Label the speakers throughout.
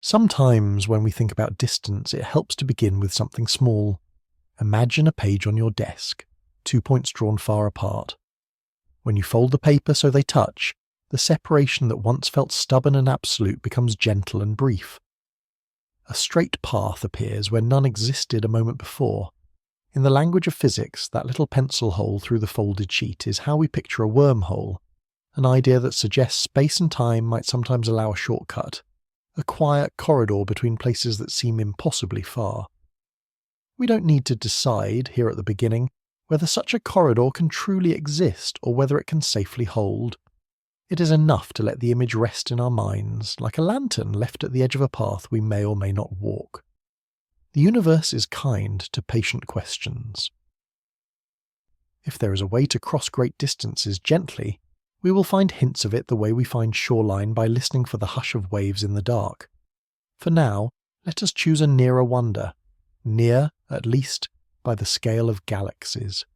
Speaker 1: Sometimes when we think about distance, it helps to begin with something small. Imagine a page on your desk, 2 points drawn far apart. When you fold the paper so they touch, the separation that once felt stubborn and absolute becomes gentle and brief. A straight path appears where none existed a moment before. In the language of physics, that little pencil hole through the folded sheet is how we picture a wormhole, an idea that suggests space and time might sometimes allow a shortcut, a quiet corridor between places that seem impossibly far. We don't need to decide, here at the beginning, whether such a corridor can truly exist or whether it can safely hold. It is enough to let the image rest in our minds, like a lantern left at the edge of a path we may or may not walk. The universe is kind to patient questions. If there is a way to cross great distances gently, we will find hints of it the way we find shoreline by listening for the hush of waves in the dark. For now, let us choose a nearer wonder, near, at least, by the scale of galaxies.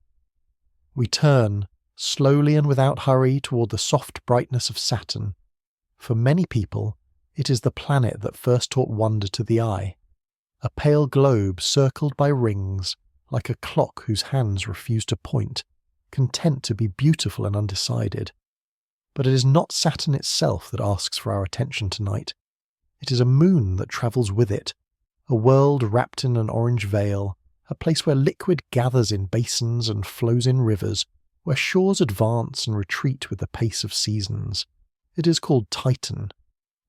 Speaker 1: We turn, slowly and without hurry, toward the soft brightness of Saturn. For many people, it is the planet that first taught wonder to the eye. A pale globe circled by rings, like a clock whose hands refuse to point, content to be beautiful and undecided. But it is not Saturn itself that asks for our attention tonight. It is a moon that travels with it, a world wrapped in an orange veil, a place where liquid gathers in basins and flows in rivers, where shores advance and retreat with the pace of seasons. It is called Titan.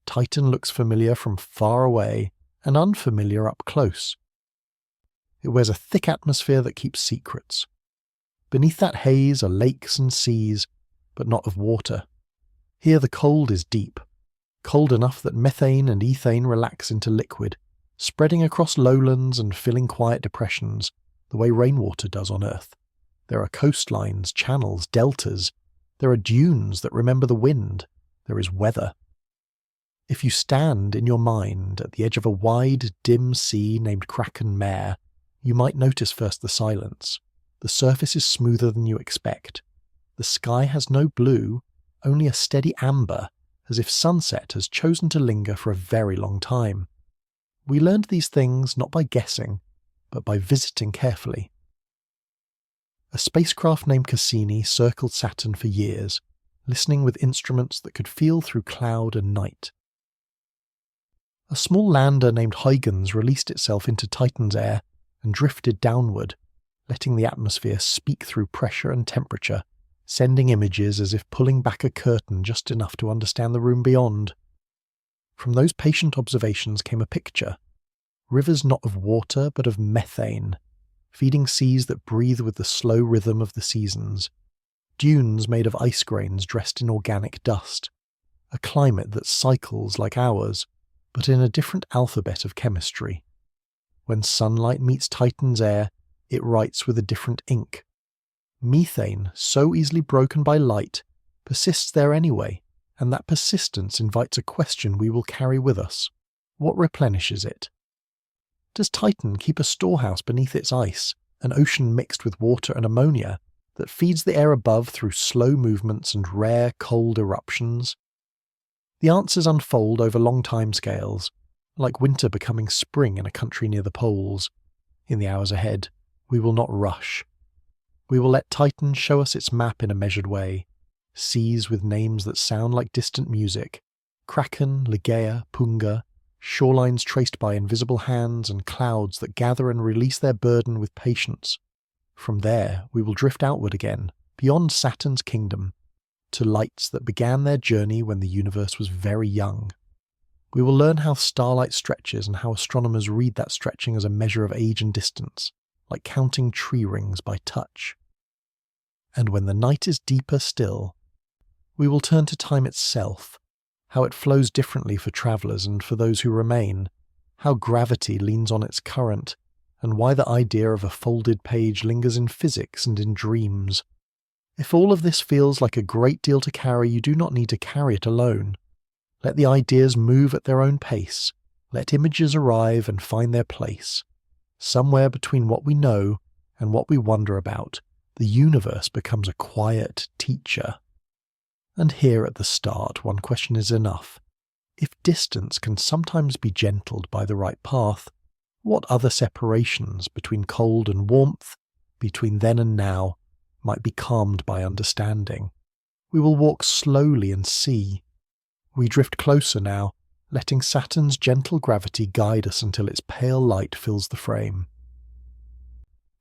Speaker 1: Titan looks familiar from far away, and unfamiliar up close. It wears a thick atmosphere that keeps secrets. Beneath that haze are lakes and seas, but not of water. Here the cold is deep, cold enough that methane and ethane relax into liquid, spreading across lowlands and filling quiet depressions, the way rainwater does on Earth. There are coastlines, channels, deltas. There are dunes that remember the wind. There is weather. If you stand in your mind at the edge of a wide, dim sea named Kraken Mare, you might notice first the silence. The surface is smoother than you expect. The sky has no blue, only a steady amber, as if sunset has chosen to linger for a very long time. We learned these things not by guessing, but by visiting carefully. A spacecraft named Cassini circled Saturn for years, listening with instruments that could feel through cloud and night. A small lander named Huygens released itself into Titan's air and drifted downward, letting the atmosphere speak through pressure and temperature, sending images as if pulling back a curtain just enough to understand the room beyond. From those patient observations came a picture, rivers not of water but of methane, feeding seas that breathe with the slow rhythm of the seasons, dunes made of ice grains dressed in organic dust, a climate that cycles like ours, but in a different alphabet of chemistry. When sunlight meets Titan's air, it writes with a different ink. Methane, so easily broken by light, persists there anyway, and that persistence invites a question we will carry with us. What replenishes it? Does Titan keep a storehouse beneath its ice, an ocean mixed with water and ammonia, that feeds the air above through slow movements and rare, cold eruptions? The answers unfold over long timescales, like winter becoming spring in a country near the poles. In the hours ahead, we will not rush. We will let Titan show us its map in a measured way, seas with names that sound like distant music, Kraken, Ligeia, Punga, shorelines traced by invisible hands and clouds that gather and release their burden with patience. From there, we will drift outward again, beyond Saturn's kingdom, to lights that began their journey when the universe was very young. We will learn how starlight stretches and how astronomers read that stretching as a measure of age and distance, like counting tree rings by touch. And when the night is deeper still, we will turn to time itself, how it flows differently for travellers and for those who remain, how gravity leans on its current, and why the idea of a folded page lingers in physics and in dreams. If all of this feels like a great deal to carry, you do not need to carry it alone. Let the ideas move at their own pace. Let images arrive and find their place. Somewhere between what we know and what we wonder about, the universe becomes a quiet teacher. And here at the start, one question is enough. If distance can sometimes be gentled by the right path, what other separations between cold and warmth, between then and now, might be calmed by understanding? We will walk slowly and see. We drift closer now, letting Saturn's gentle gravity guide us until its pale light fills the frame.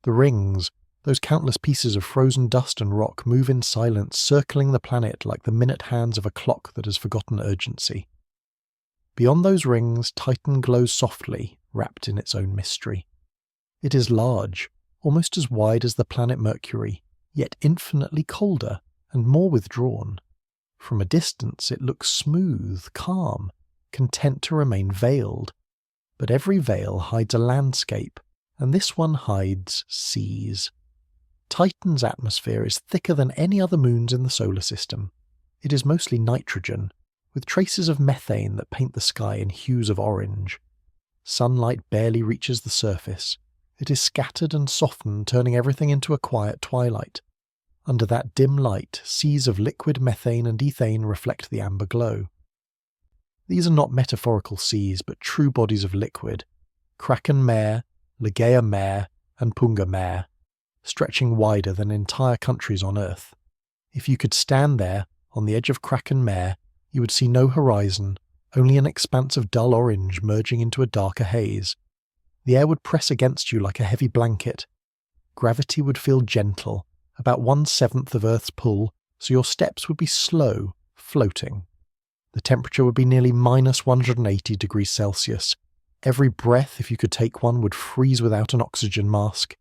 Speaker 1: The rings, those countless pieces of frozen dust and rock, move in silence, circling the planet like the minute hands of a clock that has forgotten urgency. Beyond those rings, Titan glows softly, wrapped in its own mystery. It is large, almost as wide as the planet Mercury, yet infinitely colder and more withdrawn. From a distance it looks smooth, calm, content to remain veiled. But every veil hides a landscape, and this one hides seas. Titan's atmosphere is thicker than any other moon's in the solar system. It is mostly nitrogen, with traces of methane that paint the sky in hues of orange. Sunlight barely reaches the surface. It is scattered and softened, turning everything into a quiet twilight. Under that dim light, seas of liquid methane and ethane reflect the amber glow. These are not metaphorical seas, but true bodies of liquid. Kraken Mare, Ligeia Mare, and Punga Mare, stretching wider than entire countries on Earth. If you could stand there, on the edge of Kraken Mare, you would see no horizon, only an expanse of dull orange merging into a darker haze. The air would press against you like a heavy blanket. Gravity would feel gentle, about 1/7 of Earth's pull, so your steps would be slow, floating. The temperature would be nearly minus 180 degrees Celsius. Every breath, if you could take one, would freeze without an oxygen mask.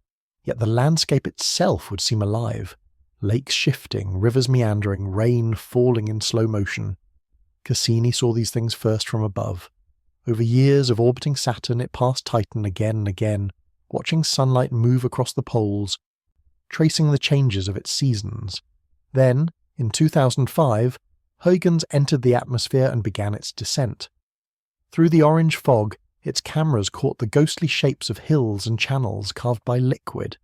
Speaker 1: Yet the landscape itself would seem alive. Lakes shifting, rivers meandering, rain falling in slow motion. Cassini saw these things first from above. Over years of orbiting Saturn, it passed Titan again and again, watching sunlight move across the poles, tracing the changes of its seasons. Then, in 2005, Huygens entered the atmosphere and began its descent. Through the orange fog, its cameras caught the ghostly shapes of hills and channels carved by liquid.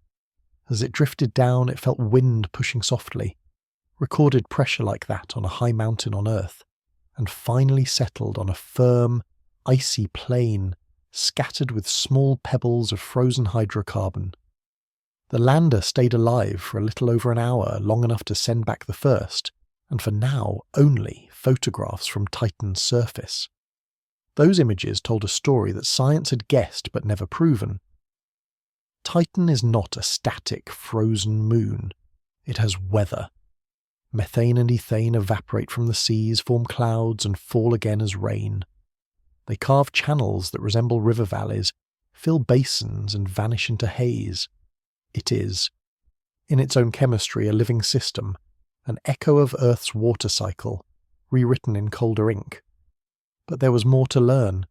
Speaker 1: As it drifted down, it felt wind pushing softly, recorded pressure like that on a high mountain on Earth, and finally settled on a firm, icy plain, scattered with small pebbles of frozen hydrocarbon. The lander stayed alive for a little over an hour, long enough to send back the first, and for now only, photographs from Titan's surface. Those images told a story that science had guessed but never proven. Titan is not a static, frozen moon. It has weather. Methane and ethane evaporate from the seas, form clouds, and fall again as rain. They carve channels that resemble river valleys, fill basins, and vanish into haze. It is, in its own chemistry, a living system, an echo of Earth's water cycle, rewritten in colder ink. But there was more to learn.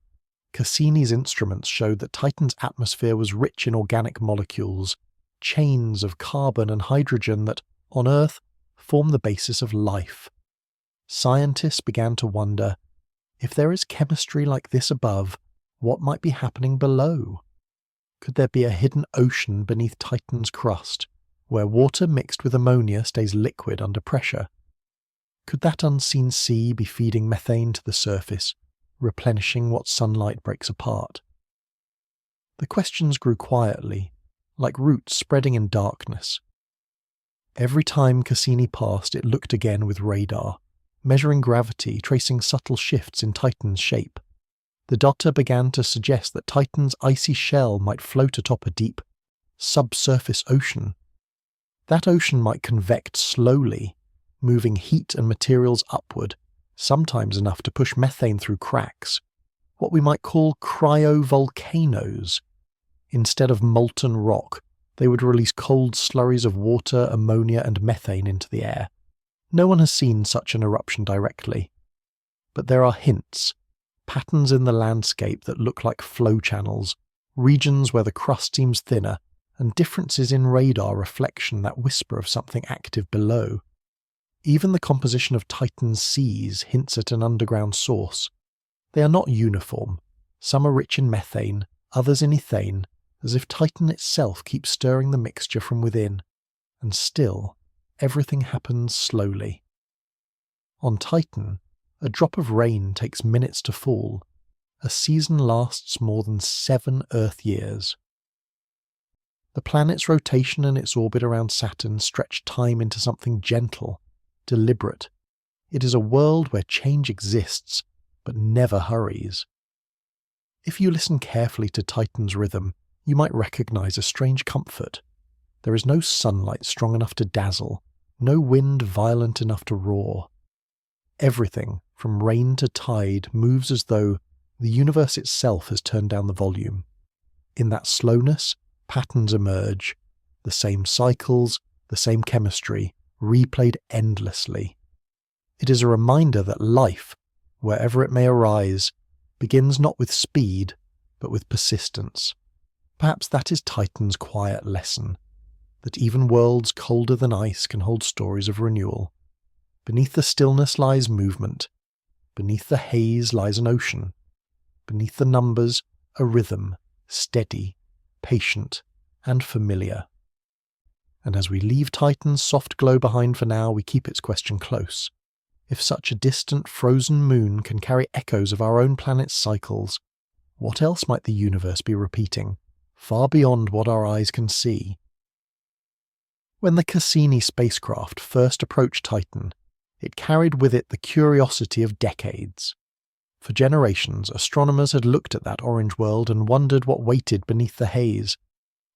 Speaker 1: Cassini's instruments showed that Titan's atmosphere was rich in organic molecules, chains of carbon and hydrogen that, on Earth, form the basis of life. Scientists began to wonder, if there is chemistry like this above, what might be happening below? Could there be a hidden ocean beneath Titan's crust, where water mixed with ammonia stays liquid under pressure? Could that unseen sea be feeding methane to the surface, replenishing what sunlight breaks apart? The questions grew quietly, like roots spreading in darkness. Every time Cassini passed, it looked again with radar, measuring gravity, tracing subtle shifts in Titan's shape. The data began to suggest that Titan's icy shell might float atop a deep, subsurface ocean. That ocean might convect slowly, moving heat and materials upward, sometimes enough to push methane through cracks, what we might call cryovolcanoes. Instead of molten rock, they would release cold slurries of water, ammonia, and methane into the air. No one has seen such an eruption directly, but there are hints, patterns in the landscape that look like flow channels, regions where the crust seems thinner, and differences in radar reflection that whisper of something active below. Even the composition of Titan's seas hints at an underground source. They are not uniform. Some are rich in methane, others in ethane, as if Titan itself keeps stirring the mixture from within. And still, everything happens slowly. On Titan, A drop of rain takes minutes to fall. A season lasts more than 7 Earth years. The planet's rotation and its orbit around Saturn stretch time into something gentle, deliberate. It is a world where change exists, but never hurries. If you listen carefully to Titan's rhythm, you might recognize a strange comfort. There is no sunlight strong enough to dazzle, no wind violent enough to roar. Everything, from rain to tide, moves as though the universe itself has turned down the volume. In that slowness, patterns emerge, the same cycles, the same chemistry, replayed endlessly. It is a reminder that life, wherever it may arise, begins not with speed, but with persistence. Perhaps that is Titan's quiet lesson, that even worlds colder than ice can hold stories of renewal. Beneath the stillness lies movement. Beneath the haze lies an ocean. Beneath the numbers, a rhythm, steady, patient, and familiar. And as we leave Titan's soft glow behind for now, we keep its question close. If such a distant, frozen moon can carry echoes of our own planet's cycles, what else might the universe be repeating, far beyond what our eyes can see? When the Cassini spacecraft first approached Titan, it carried with it the curiosity of decades. For generations, astronomers had looked at that orange world and wondered what waited beneath the haze.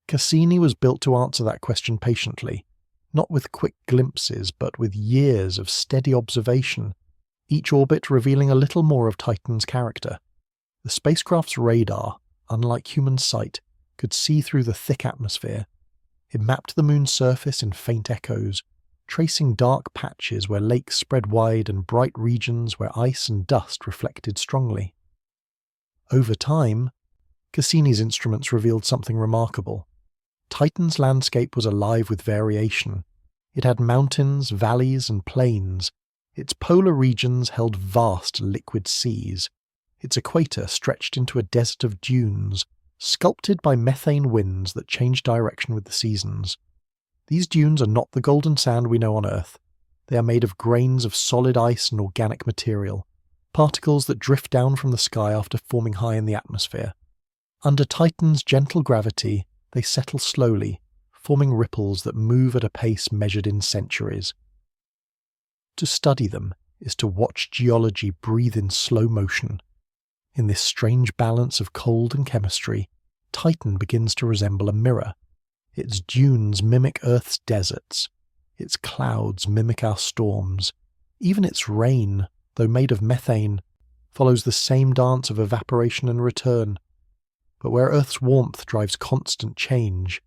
Speaker 1: Cassini was built to answer that question patiently, not with quick glimpses, but with years of steady observation, each orbit revealing a little more of Titan's character. The spacecraft's radar, unlike human sight, could see through the thick atmosphere. It mapped the moon's surface in faint echoes, tracing dark patches where lakes spread wide and bright regions where ice and dust reflected strongly. Over time, Cassini's instruments revealed something remarkable. Titan's landscape was alive with variation. It had mountains, valleys, and plains. Its polar regions held vast liquid seas. Its equator stretched into a desert of dunes, sculpted by methane winds that changed direction with the seasons. These dunes are not the golden sand we know on Earth. They are made of grains of solid ice and organic material, particles that drift down from the sky after forming high in the atmosphere. Under Titan's gentle gravity, they settle slowly, forming ripples that move at a pace measured in centuries. To study them is to watch geology breathe in slow motion. In this strange balance of cold and chemistry, Titan begins to resemble a mirror. Its dunes mimic Earth's deserts. Its clouds mimic our storms. Even its rain, though made of methane, follows the same dance of evaporation and return. But where Earth's warmth drives constant change,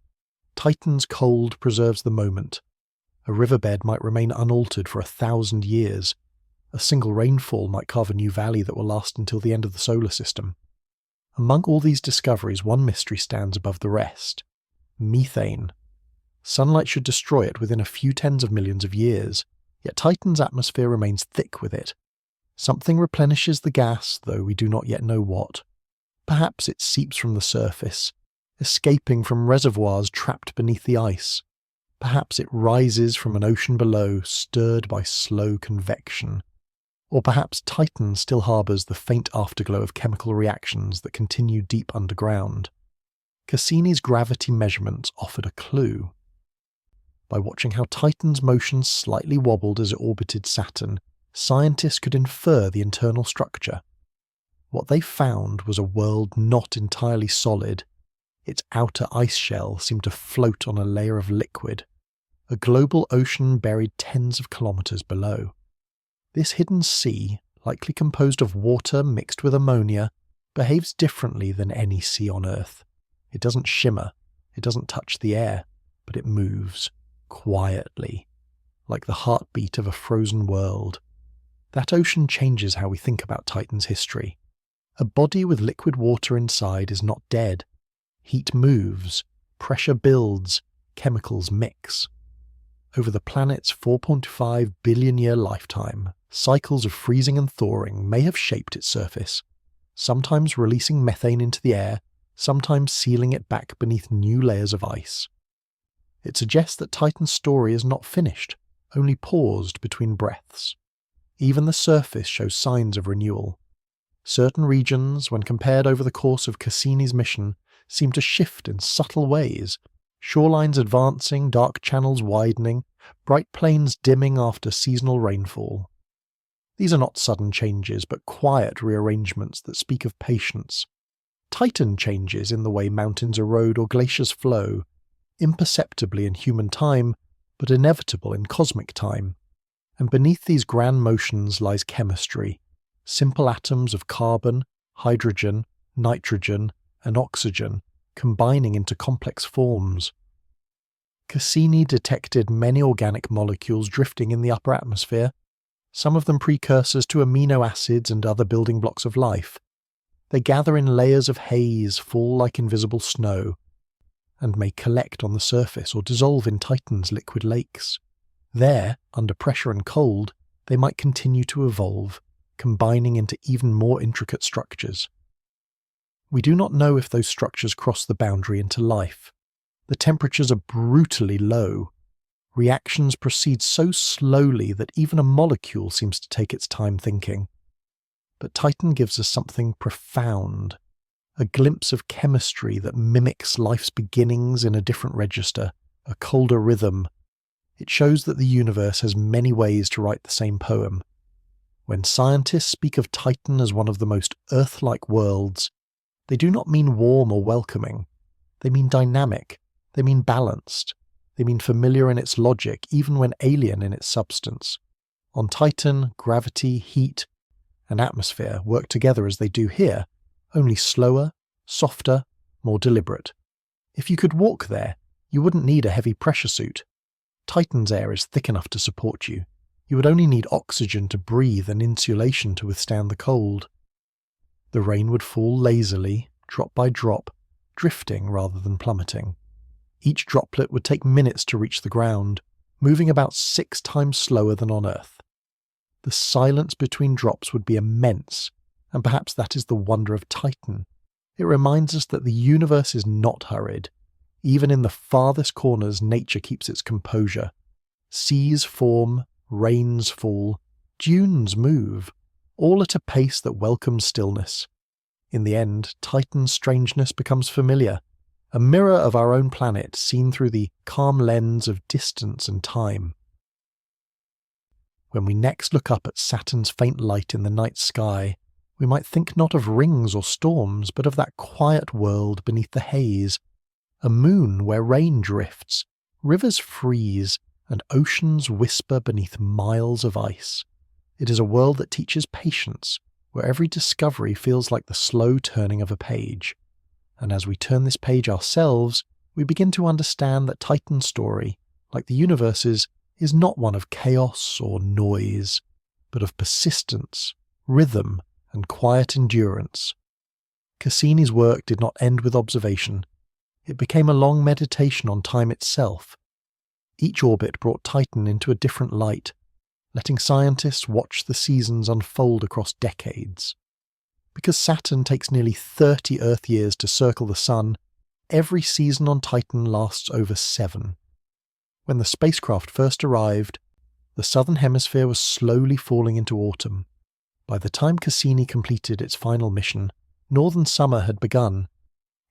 Speaker 1: Titan's cold preserves the moment. A riverbed might remain unaltered for 1,000 years. A single rainfall might carve a new valley that will last until the end of the solar system. Among all these discoveries, one mystery stands above the rest. Methane. Sunlight should destroy it within a few tens of millions of years, yet Titan's atmosphere remains thick with it. Something replenishes the gas, though we do not yet know what. Perhaps it seeps from the surface, escaping from reservoirs trapped beneath the ice. Perhaps it rises from an ocean below, stirred by slow convection. Or perhaps Titan still harbours the faint afterglow of chemical reactions that continue deep underground. Cassini's gravity measurements offered a clue. By watching how Titan's motion slightly wobbled as it orbited Saturn, scientists could infer the internal structure. What they found was a world not entirely solid. Its outer ice shell seemed to float on a layer of liquid, a global ocean buried tens of kilometers below. This hidden sea, likely composed of water mixed with ammonia, behaves differently than any sea on Earth. It doesn't shimmer, it doesn't touch the air, but it moves, quietly, like the heartbeat of a frozen world. That ocean changes how we think about Titan's history. A body with liquid water inside is not dead. Heat moves, pressure builds, chemicals mix. Over the planet's 4.5 billion-year lifetime, cycles of freezing and thawing may have shaped its surface, sometimes releasing methane into the air, sometimes sealing it back beneath new layers of ice. It suggests that Titan's story is not finished, only paused between breaths. Even the surface shows signs of renewal. Certain regions, when compared over the course of Cassini's mission, seem to shift in subtle ways, shorelines advancing, dark channels widening, bright plains dimming after seasonal rainfall. These are not sudden changes, but quiet rearrangements that speak of patience. Titan changes in the way mountains erode or glaciers flow, imperceptibly in human time, but inevitable in cosmic time. And beneath these grand motions lies chemistry, simple atoms of carbon, hydrogen, nitrogen, and oxygen combining into complex forms. Cassini detected many organic molecules drifting in the upper atmosphere, some of them precursors to amino acids and other building blocks of life. They gather in layers of haze, fall like invisible snow, and may collect on the surface or dissolve in Titan's liquid lakes. There, under pressure and cold, they might continue to evolve, combining into even more intricate structures. We do not know if those structures cross the boundary into life. The temperatures are brutally low. Reactions proceed so slowly that even a molecule seems to take its time thinking. But Titan gives us something profound, a glimpse of chemistry that mimics life's beginnings in a different register, a colder rhythm. It shows that the universe has many ways to write the same poem. When scientists speak of Titan as one of the most Earth-like worlds, they do not mean warm or welcoming. They mean dynamic. They mean balanced. They mean familiar in its logic, even when alien in its substance. On Titan, gravity, heat, and atmosphere work together as they do here, only slower, softer, more deliberate. If you could walk there, you wouldn't need a heavy pressure suit. Titan's air is thick enough to support you. You would only need oxygen to breathe and insulation to withstand the cold. The rain would fall lazily, drop by drop, drifting rather than plummeting. Each droplet would take minutes to reach the ground, moving about 6 times slower than on Earth. The silence between drops would be immense, and perhaps that is the wonder of Titan. It reminds us that the universe is not hurried. Even in the farthest corners, nature keeps its composure. Seas form, rains fall, dunes move, all at a pace that welcomes stillness. In the end, Titan's strangeness becomes familiar, a mirror of our own planet seen through the calm lens of distance and time. When we next look up at Saturn's faint light in the night sky, we might think not of rings or storms, but of that quiet world beneath the haze, a moon where rain drifts, rivers freeze, and oceans whisper beneath miles of ice. It is a world that teaches patience, where every discovery feels like the slow turning of a page. And as we turn this page ourselves, we begin to understand that Titan's story, like the universe's, is not one of chaos or noise, but of persistence, rhythm, and quiet endurance. Cassini's work did not end with observation. It became a long meditation on time itself. Each orbit brought Titan into a different light, letting scientists watch the seasons unfold across decades. Because Saturn takes nearly 30 Earth years to circle the Sun, every season on Titan lasts over 7. When the spacecraft first arrived, the southern hemisphere was slowly falling into autumn. By the time Cassini completed its final mission, northern summer had begun.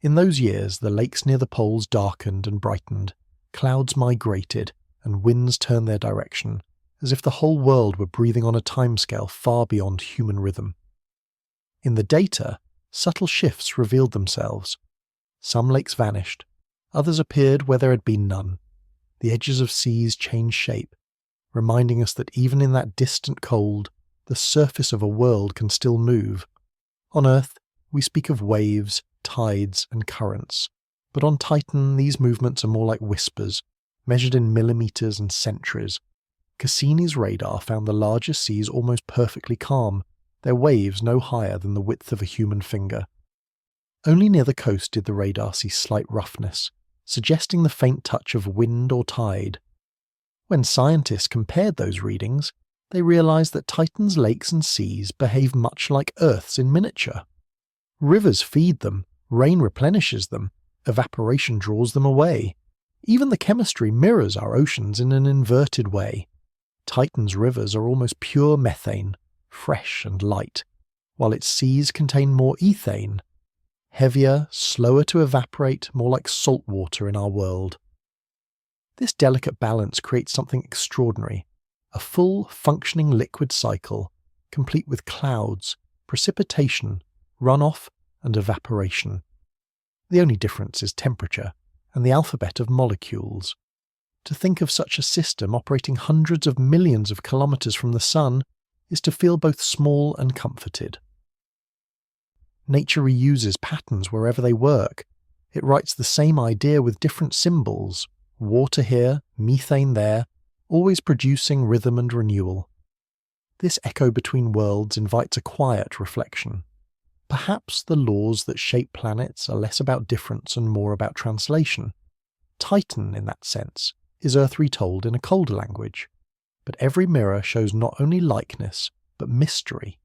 Speaker 1: In those years, the lakes near the poles darkened and brightened, clouds migrated, and winds turned their direction, as if the whole world were breathing on a timescale far beyond human rhythm. In the data, subtle shifts revealed themselves. Some lakes vanished, others appeared where there had been none. The edges of seas changed shape, reminding us that even in that distant cold, the surface of a world can still move. On Earth, we speak of waves, tides, and currents, but on Titan these movements are more like whispers, measured in millimeters and centuries. Cassini's radar found the largest seas almost perfectly calm, their waves no higher than the width of a human finger. Only near the coast did the radar see slight roughness, suggesting the faint touch of wind or tide. When scientists compared those readings, they realized that Titan's lakes and seas behave much like Earth's in miniature. Rivers feed them, rain replenishes them, evaporation draws them away. Even the chemistry mirrors our oceans in an inverted way. Titan's rivers are almost pure methane, fresh and light, while its seas contain more ethane, heavier, slower to evaporate, more like salt water in our world. This delicate balance creates something extraordinary, a full, functioning liquid cycle, complete with clouds, precipitation, runoff, and evaporation. The only difference is temperature and the alphabet of molecules. To think of such a system operating hundreds of millions of kilometers from the sun is to feel both small and comforted. Nature reuses patterns wherever they work. It writes the same idea with different symbols, water here, methane there, always producing rhythm and renewal. This echo between worlds invites a quiet reflection. Perhaps the laws that shape planets are less about difference and more about translation. Titan, in that sense, is Earth retold in a colder language. But every mirror shows not only likeness, but mystery.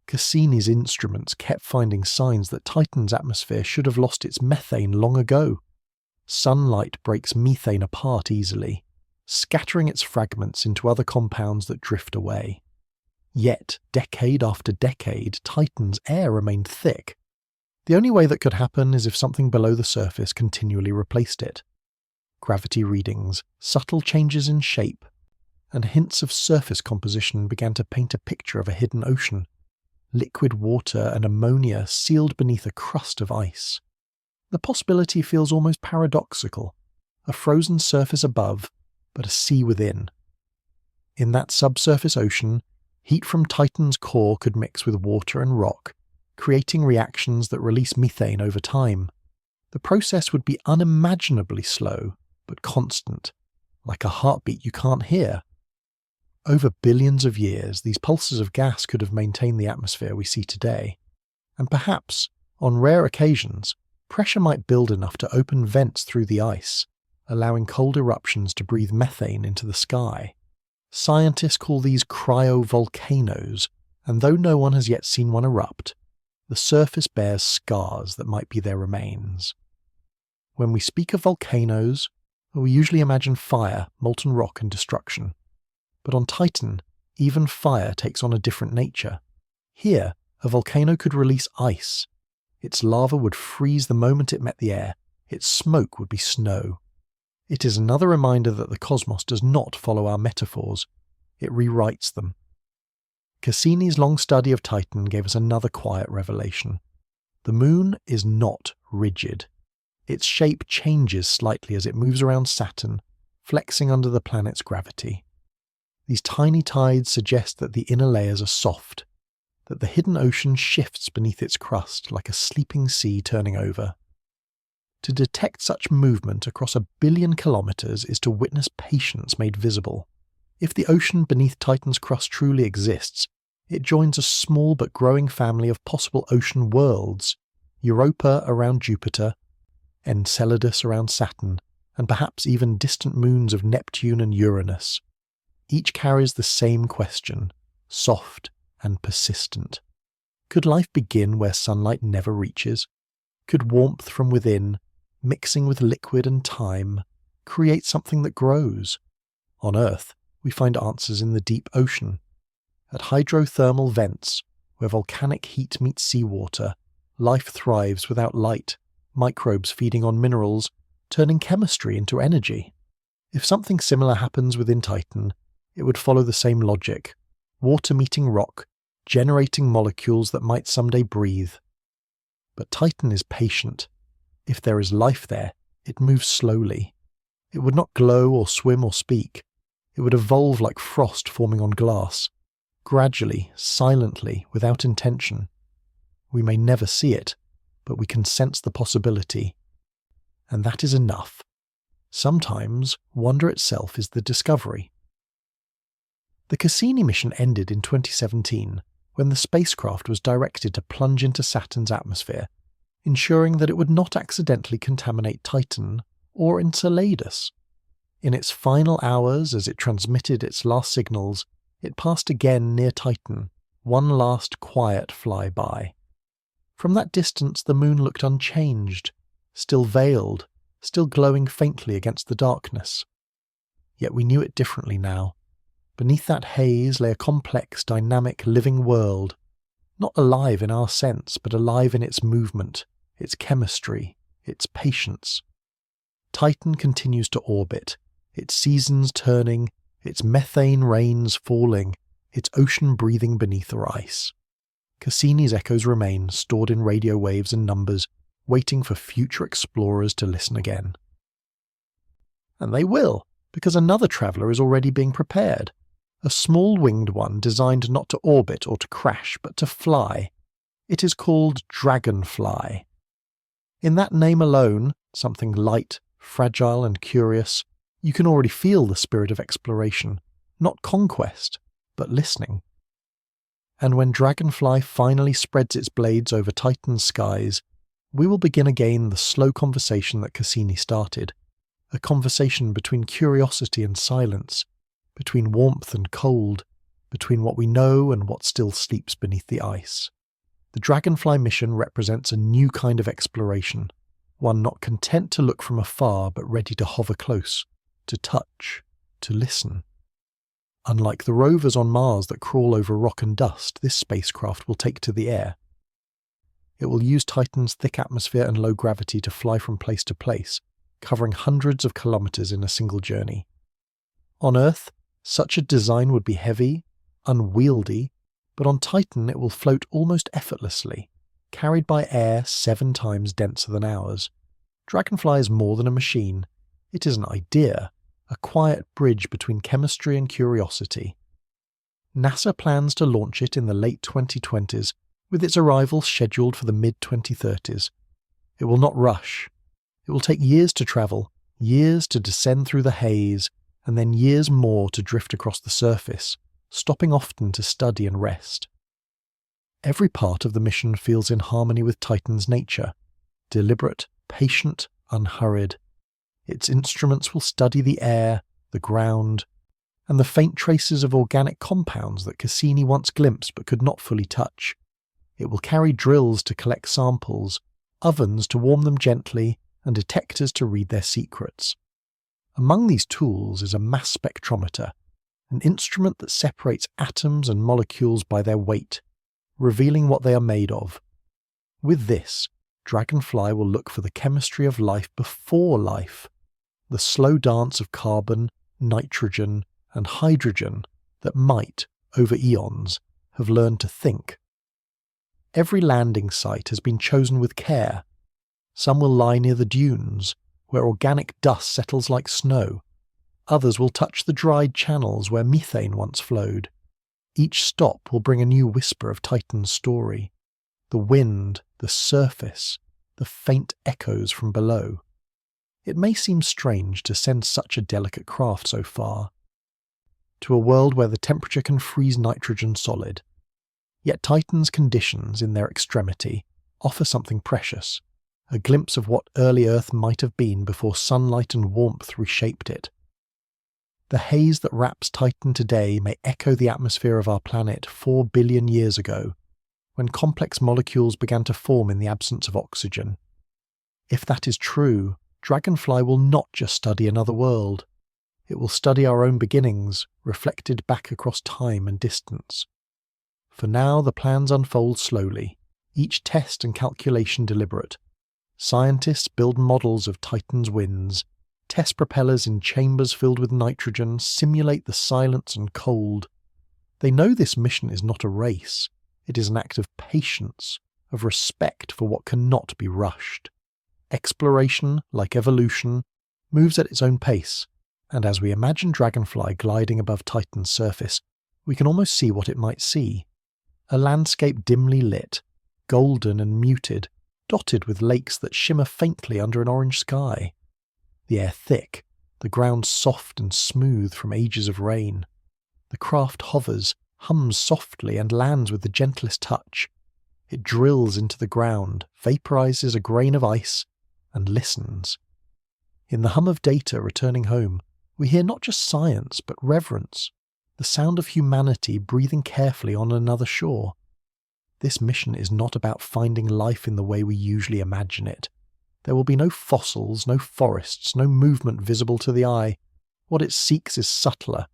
Speaker 1: Cassini's instruments kept finding signs that Titan's atmosphere should have lost its methane long ago. Sunlight breaks methane apart easily, scattering its fragments into other compounds that drift away. Yet, decade after decade, Titan's air remained thick. The only way that could happen is if something below the surface continually replaced it. Gravity readings, subtle changes in shape, and hints of surface composition began to paint a picture of a hidden ocean. Liquid water and ammonia sealed beneath a crust of ice. The possibility feels almost paradoxical. A frozen surface above, but a sea within. In that subsurface ocean, heat from Titan's core could mix with water and rock, creating reactions that release methane over time. The process would be unimaginably slow, but constant, like a heartbeat you can't hear. Over billions of years, these pulses of gas could have maintained the atmosphere we see today. And perhaps, on rare occasions, pressure might build enough to open vents through the ice, allowing cold eruptions to breathe methane into the sky. Scientists call these cryovolcanoes, and though no one has yet seen one erupt, the surface bears scars that might be their remains. When we speak of volcanoes, we usually imagine fire, molten rock, and destruction. But on Titan, even fire takes on a different nature. Here, a volcano could release ice. Its lava would freeze the moment it met the air. Its smoke would be snow. It is another reminder that the cosmos does not follow our metaphors. It rewrites them. Cassini's long study of Titan gave us another quiet revelation. The moon is not rigid. Its shape changes slightly as it moves around Saturn, flexing under the planet's gravity. These tiny tides suggest that the inner layers are soft, that the hidden ocean shifts beneath its crust like a sleeping sea turning over. To detect such movement across 1 billion kilometers is to witness patience made visible. If the ocean beneath Titan's crust truly exists, it joins a small but growing family of possible ocean worlds, Europa around Jupiter, Enceladus around Saturn, and perhaps even distant moons of Neptune and Uranus. Each carries the same question, soft and persistent. Could life begin where sunlight never reaches? Could warmth from within, mixing with liquid and time, create something that grows? On Earth, we find answers in the deep ocean. At hydrothermal vents, where volcanic heat meets seawater, life thrives without light, microbes feeding on minerals, turning chemistry into energy. If something similar happens within Titan, it would follow the same logic. Water meeting rock, generating molecules that might someday breathe. But Titan is patient. If there is life there, it moves slowly. It would not glow or swim or speak. It would evolve like frost forming on glass, gradually, silently, without intention. We may never see it, but we can sense the possibility. And that is enough. Sometimes wonder itself is the discovery. The Cassini mission ended in 2017, when the spacecraft was directed to plunge into Saturn's atmosphere, ensuring that it would not accidentally contaminate Titan or Enceladus. In its final hours, as it transmitted its last signals, it passed again near Titan, one last quiet flyby. From that distance the moon looked unchanged, still veiled, still glowing faintly against the darkness. Yet we knew it differently now. Beneath that haze lay a complex, dynamic, living world, not alive in our sense, but alive in its movement, its chemistry, its patience. Titan continues to orbit, its seasons turning, its methane rains falling, its ocean breathing beneath her ice. Cassini's echoes remain, stored in radio waves and numbers, waiting for future explorers to listen again. And they will, because another traveller is already being prepared. A small winged one designed not to orbit or to crash, but to fly. It is called Dragonfly. In that name alone, something light, fragile and curious, you can already feel the spirit of exploration, not conquest, but listening. And when Dragonfly finally spreads its blades over Titan's skies, we will begin again the slow conversation that Cassini started, a conversation between curiosity and silence, between warmth and cold, between what we know and what still sleeps beneath the ice. The Dragonfly mission represents a new kind of exploration, one not content to look from afar but ready to hover close, to touch, to listen. Unlike the rovers on Mars that crawl over rock and dust, this spacecraft will take to the air. It will use Titan's thick atmosphere and low gravity to fly from place to place, covering hundreds of kilometers in a single journey. On Earth, such a design would be heavy, unwieldy, but on Titan it will float almost effortlessly, carried by air 7 times denser than ours. Dragonfly is more than a machine. It is an idea, a quiet bridge between chemistry and curiosity. NASA plans to launch it in the late 2020s, with its arrival scheduled for the mid-2030s. It will not rush. It will take years to travel, years to descend through the haze, and then years more to drift across the surface, stopping often to study and rest. Every part of the mission feels in harmony with Titan's nature, deliberate, patient, unhurried. Its instruments will study the air, the ground, and the faint traces of organic compounds that Cassini once glimpsed but could not fully touch. It will carry drills to collect samples, ovens to warm them gently, and detectors to read their secrets. Among these tools is a mass spectrometer, an instrument that separates atoms and molecules by their weight, revealing what they are made of. With this, Dragonfly will look for the chemistry of life before life, the slow dance of carbon, nitrogen, and hydrogen that might, over eons, have learned to think. Every landing site has been chosen with care. Some will lie near the dunes, where organic dust settles like snow. Others will touch the dried channels where methane once flowed. Each stop will bring a new whisper of Titan's story. The wind, the surface, the faint echoes from below. It may seem strange to send such a delicate craft so far, to a world where the temperature can freeze nitrogen solid. Yet Titan's conditions, in their extremity, offer something precious, a glimpse of what early Earth might have been before sunlight and warmth reshaped it. The haze that wraps Titan today may echo the atmosphere of our planet 4 billion years ago, when complex molecules began to form in the absence of oxygen. If that is true, Dragonfly will not just study another world. It will study our own beginnings, reflected back across time and distance. For now, the plans unfold slowly, each test and calculation deliberate. Scientists build models of Titan's winds, test propellers in chambers filled with nitrogen, simulate the silence and cold. They know this mission is not a race. It is an act of patience, of respect for what cannot be rushed. Exploration, like evolution, moves at its own pace, and as we imagine Dragonfly gliding above Titan's surface, we can almost see what it might see. A landscape dimly lit, golden and muted, dotted with lakes that shimmer faintly under an orange sky. The air thick, the ground soft and smooth from ages of rain. The craft hovers, hums softly, and lands with the gentlest touch. It drills into the ground, vaporizes a grain of ice, and listens. In the hum of data returning home, we hear not just science, but reverence, the sound of humanity breathing carefully on another shore. This mission is not about finding life in the way we usually imagine it. There will be no fossils, no forests, no movement visible to the eye. What it seeks is subtler,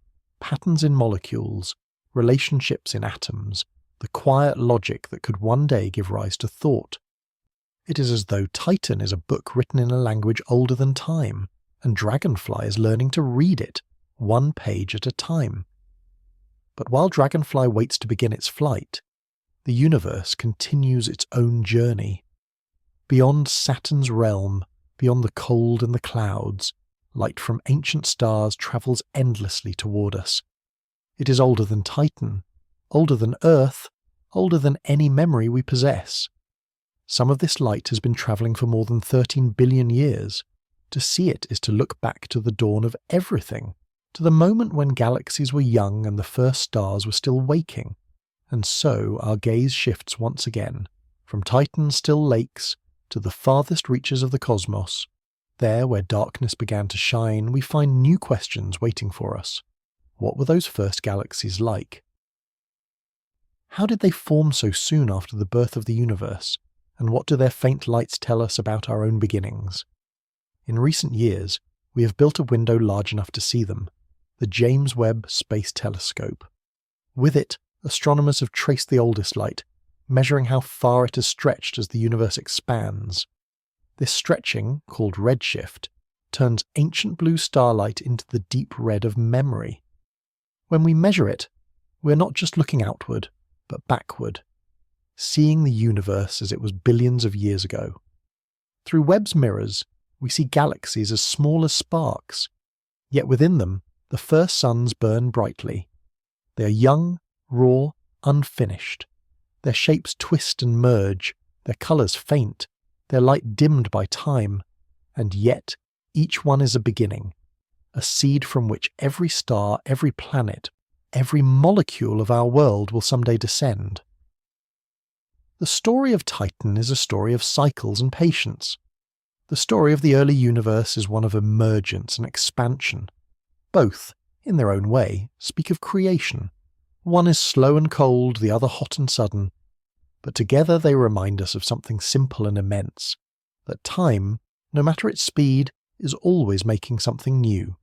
Speaker 1: patterns in molecules, relationships in atoms, the quiet logic that could one day give rise to thought. It is as though Titan is a book written in a language older than time, and Dragonfly is learning to read it, one page at a time. But while Dragonfly waits to begin its flight, the universe continues its own journey. Beyond Saturn's realm, beyond the cold and the clouds, light from ancient stars travels endlessly toward us. It is older than Titan, older than Earth, older than any memory we possess. Some of this light has been travelling for more than 13 billion years. To see it is to look back to the dawn of everything, to the moment when galaxies were young and the first stars were still waking. And so our gaze shifts once again, from Titan's still lakes to the farthest reaches of the cosmos. There, where darkness began to shine, we find new questions waiting for us. What were those first galaxies like? How did they form so soon after the birth of the universe, and what do their faint lights tell us about our own beginnings? In recent years, we have built a window large enough to see them, the James Webb Space Telescope. With it, astronomers have traced the oldest light, measuring how far it has stretched as the universe expands. This stretching, called redshift, turns ancient blue starlight into the deep red of memory. When we measure it, we're not just looking outward, but backward, seeing the universe as it was billions of years ago. Through Webb's mirrors, we see galaxies as small as sparks, yet within them, the first suns burn brightly. They are young, raw, unfinished. Their shapes twist and merge, their colours faint, their light dimmed by time, and yet each one is a beginning, a seed from which every star, every planet, every molecule of our world will someday descend. The story of Titan is a story of cycles and patience. The story of the early universe is one of emergence and expansion. Both, in their own way, speak of creation. One is slow and cold, the other hot and sudden. But together they remind us of something simple and immense, that time, no matter its speed, is always making something new.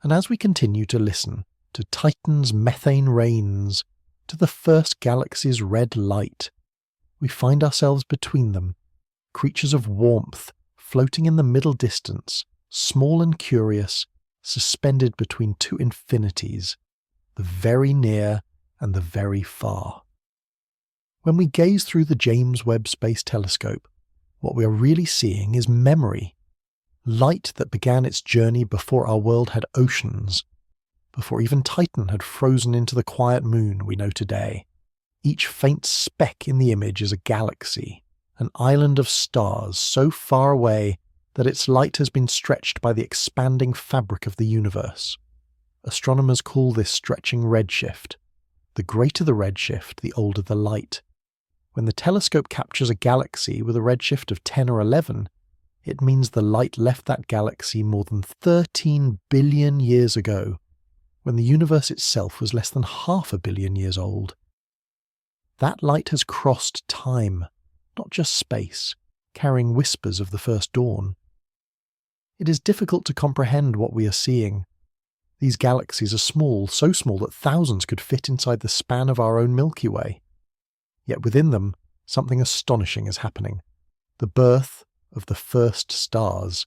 Speaker 1: And as we continue to listen to Titan's methane rains, to the first galaxy's red light, we find ourselves between them, creatures of warmth, floating in the middle distance, small and curious, suspended between two infinities, the very near and the very far. When we gaze through the James Webb Space Telescope, what we are really seeing is memory, light that began its journey before our world had oceans, before even Titan had frozen into the quiet moon we know today. Each faint speck in the image is a galaxy, an island of stars so far away that its light has been stretched by the expanding fabric of the universe. Astronomers call this stretching redshift. The greater the redshift, the older the light. When the telescope captures a galaxy with a redshift of 10 or 11, it means the light left that galaxy more than 13 billion years ago, when the universe itself was less than 500 million years old. That light has crossed time, not just space, carrying whispers of the first dawn. It is difficult to comprehend what we are seeing. These galaxies are small, so small that thousands could fit inside the span of our own Milky Way. Yet within them, something astonishing is happening. The birth of the first stars.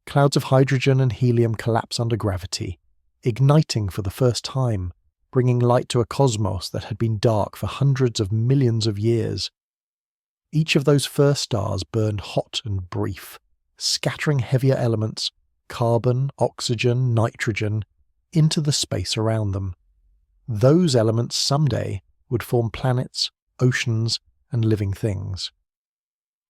Speaker 1: Clouds of hydrogen and helium collapse under gravity, igniting for the first time, bringing light to a cosmos that had been dark for hundreds of millions of years. Each of those first stars burned hot and brief, scattering heavier elements, carbon, oxygen, nitrogen, into the space around them. Those elements someday would form planets, oceans, and living things.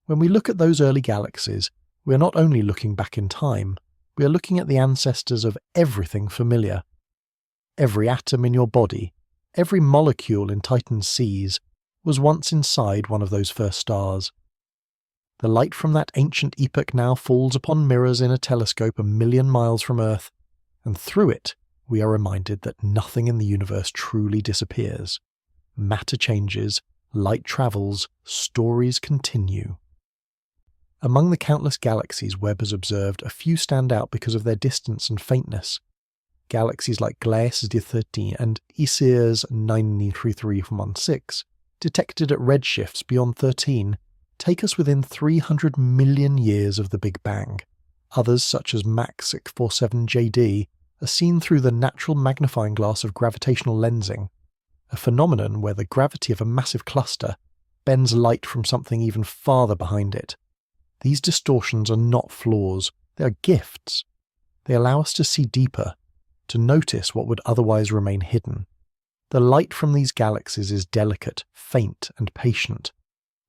Speaker 1: When we look at those early galaxies, we are not only looking back in time, we are looking at the ancestors of everything familiar. Every atom in your body, every molecule in Titan's seas, was once inside one of those first stars. The light from that ancient epoch now falls upon mirrors in a telescope 1 million miles from Earth, and through it we are reminded that nothing in the universe truly disappears. Matter changes, light travels, stories continue. Among the countless galaxies Webb has observed, a few stand out because of their distance and faintness. galaxies like Gliese D13 and ICERS 93316, detected at redshifts beyond 13, take us within 300 million years of the Big Bang. Others, such as MAC 647JD, are seen through the natural magnifying glass of gravitational lensing, a phenomenon where the gravity of a massive cluster bends light from something even farther behind it. These distortions are not flaws, they are gifts. They allow us to see deeper, to notice what would otherwise remain hidden. The light from these galaxies is delicate, faint, and patient.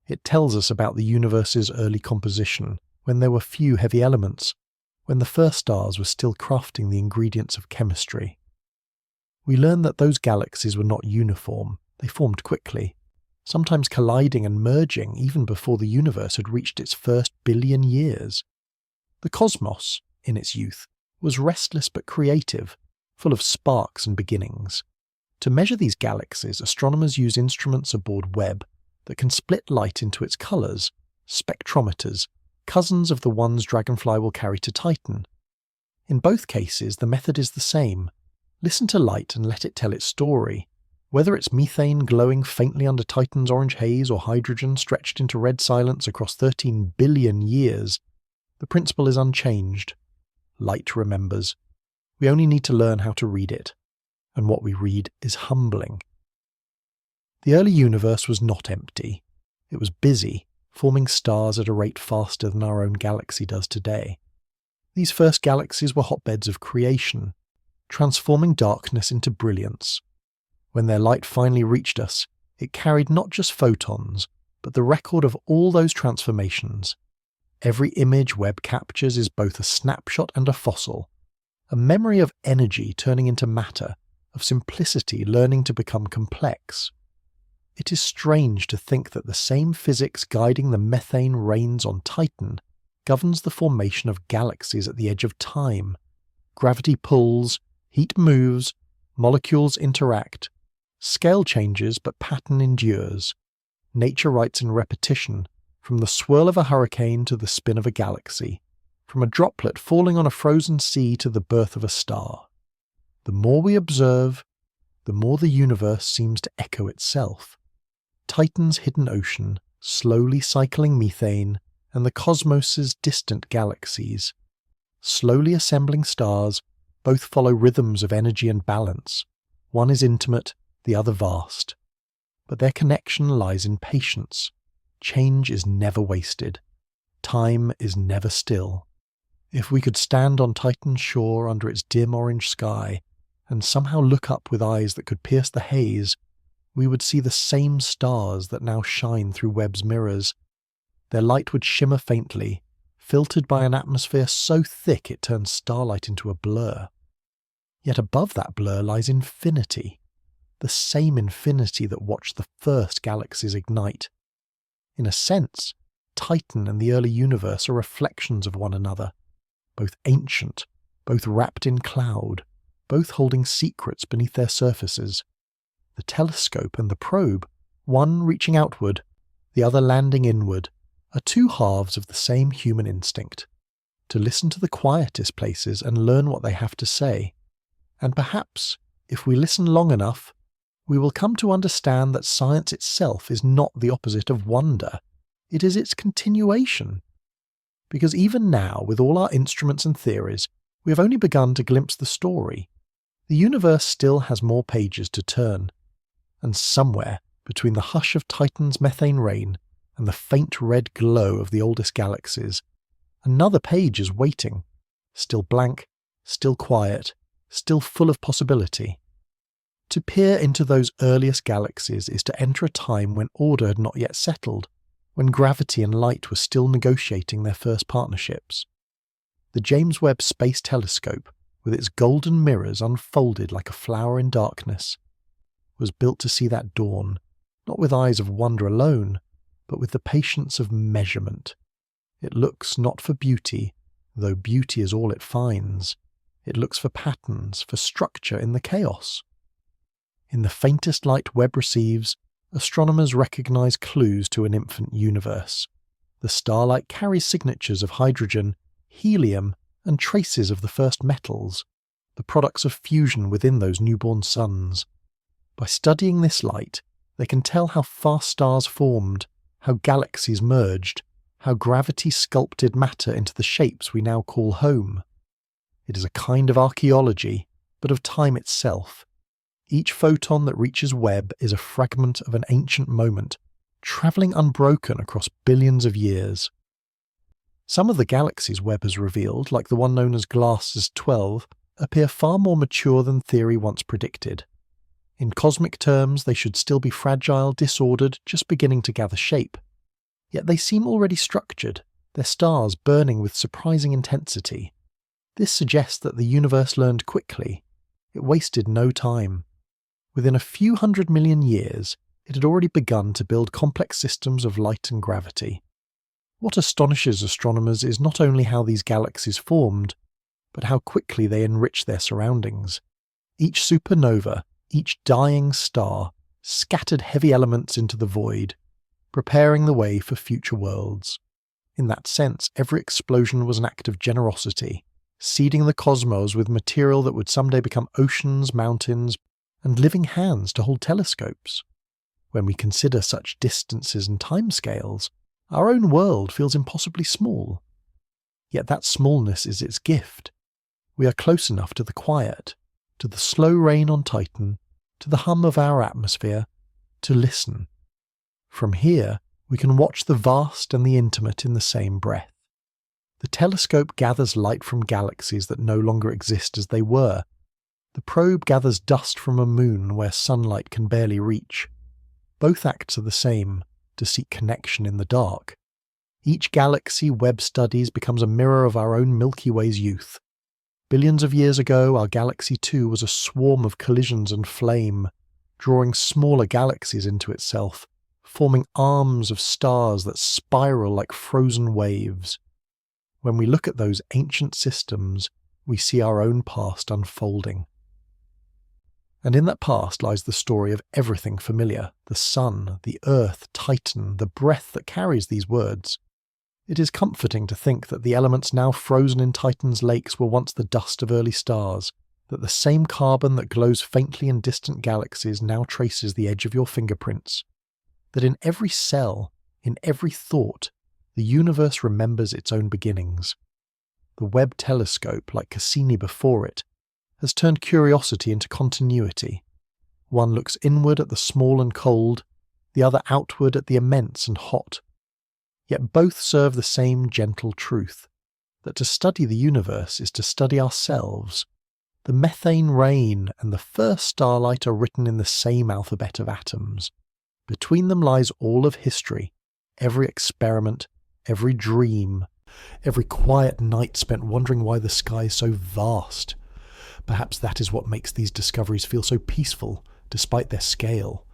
Speaker 1: It tells us about the universe's early composition, when there were few heavy elements, when the first stars were still crafting the ingredients of chemistry. We learn that those galaxies were not uniform, they formed quickly, sometimes colliding and merging even before the universe had reached its first billion years. The cosmos, in its youth, was restless but creative, full of sparks and beginnings. To measure these galaxies, astronomers use instruments aboard Webb that can split light into its colours, spectrometers, cousins of the ones Dragonfly will carry to Titan. In both cases, the method is the same. Listen to light and let it tell its story. Whether it's methane glowing faintly under Titan's orange haze or hydrogen stretched into red silence across 13 billion years, the principle is unchanged. Light remembers. We only need to learn how to read it. And what we read is humbling. The early universe was not empty. It was busy, forming stars at a rate faster than our own galaxy does today. These first galaxies were hotbeds of creation, transforming darkness into brilliance. When their light finally reached us, it carried not just photons, but the record of all those transformations. Every image Webb captures is both a snapshot and a fossil, a memory of energy turning into matter, of simplicity learning to become complex. It is strange to think that the same physics guiding the methane rains on Titan governs the formation of galaxies at the edge of time. Gravity pulls, heat moves, molecules interact. Scale changes, but pattern endures. Nature writes in repetition, from the swirl of a hurricane to the spin of a galaxy, from a droplet falling on a frozen sea to the birth of a star. The more we observe, the more the universe seems to echo itself. Titan's hidden ocean, slowly cycling methane, and the cosmos's distant galaxies. Slowly assembling stars, both follow rhythms of energy and balance. One is intimate, the other vast. But their connection lies in patience. Change is never wasted. Time is never still. If we could stand on Titan's shore under its dim orange sky, and somehow look up with eyes that could pierce the haze, we would see the same stars that now shine through Webb's mirrors. Their light would shimmer faintly, filtered by an atmosphere so thick it turns starlight into a blur. Yet above that blur lies infinity, the same infinity that watched the first galaxies ignite. In a sense, Titan and the early universe are reflections of one another, both ancient, both wrapped in cloud, both holding secrets beneath their surfaces. The telescope and the probe, one reaching outward, the other landing inward, are two halves of the same human instinct, to listen to the quietest places and learn what they have to say. And perhaps, if we listen long enough, we will come to understand that science itself is not the opposite of wonder, it is its continuation. Because even now, with all our instruments and theories, we have only begun to glimpse the story. The universe still has more pages to turn. And somewhere, between the hush of Titan's methane rain and the faint red glow of the oldest galaxies, another page is waiting, still blank, still quiet, still full of possibility. To peer into those earliest galaxies is to enter a time when order had not yet settled, when gravity and light were still negotiating their first partnerships. The James Webb Space Telescope, with its golden mirrors unfolded like a flower in darkness, was built to see that dawn, not with eyes of wonder alone, but with the patience of measurement. It looks not for beauty, though beauty is all it finds. It looks for patterns, for structure in the chaos. In the faintest light Webb receives, astronomers recognize clues to an infant universe. The starlight carries signatures of hydrogen, helium, and traces of the first metals. the products of fusion within those newborn suns. By studying this light, they can tell how fast stars formed, how galaxies merged, how gravity sculpted matter into the shapes we now call home. It is a kind of archaeology, but of time itself. Each photon that reaches Webb is a fragment of an ancient moment, travelling unbroken across billions of years. Some of the galaxies Webb has revealed, like the one known as Glass's 12, appear far more mature than theory once predicted. In cosmic terms, they should still be fragile, disordered, just beginning to gather shape. Yet they seem already structured, their stars burning with surprising intensity. This suggests that the universe learned quickly. It wasted no time. Within a few 100 million years, it had already begun to build complex systems of light and gravity. What astonishes astronomers is not only how these galaxies formed, but how quickly they enrich their surroundings. Each supernova, each dying star, scattered heavy elements into the void, preparing the way for future worlds. In that sense, every explosion was an act of generosity, seeding the cosmos with material that would someday become oceans, mountains, and living hands to hold telescopes. When we consider such distances and timescales, our own world feels impossibly small. Yet that smallness is its gift. We are close enough to the quiet, to the slow rain on Titan, to the hum of our atmosphere, to listen. From here, we can watch the vast and the intimate in the same breath. The telescope gathers light from galaxies that no longer exist as they were. The probe gathers dust from a moon where sunlight can barely reach. Both acts are the same, to seek connection in the dark. Each galaxy Webb studies becomes a mirror of our own Milky Way's youth. Billions of years ago, our galaxy too was a swarm of collisions and flame, drawing smaller galaxies into itself, forming arms of stars that spiral like frozen waves. When we look at those ancient systems, we see our own past unfolding. And in that past lies the story of everything familiar, the sun, the earth, Titan, the breath that carries these words. It is comforting to think that the elements now frozen in Titan's lakes were once the dust of early stars, that the same carbon that glows faintly in distant galaxies now traces the edge of your fingerprints, that in every cell, in every thought, the universe remembers its own beginnings. The Webb telescope, like Cassini before it, has turned curiosity into continuity. One looks inward at the small and cold, the other outward at the immense and hot. Yet both serve the same gentle truth, that to study the universe is to study ourselves. The methane rain and the first starlight are written in the same alphabet of atoms. Between them lies all of history, every experiment, every dream, every quiet night spent wondering why the sky is so vast. Perhaps that is what makes these discoveries feel so peaceful, despite their scale.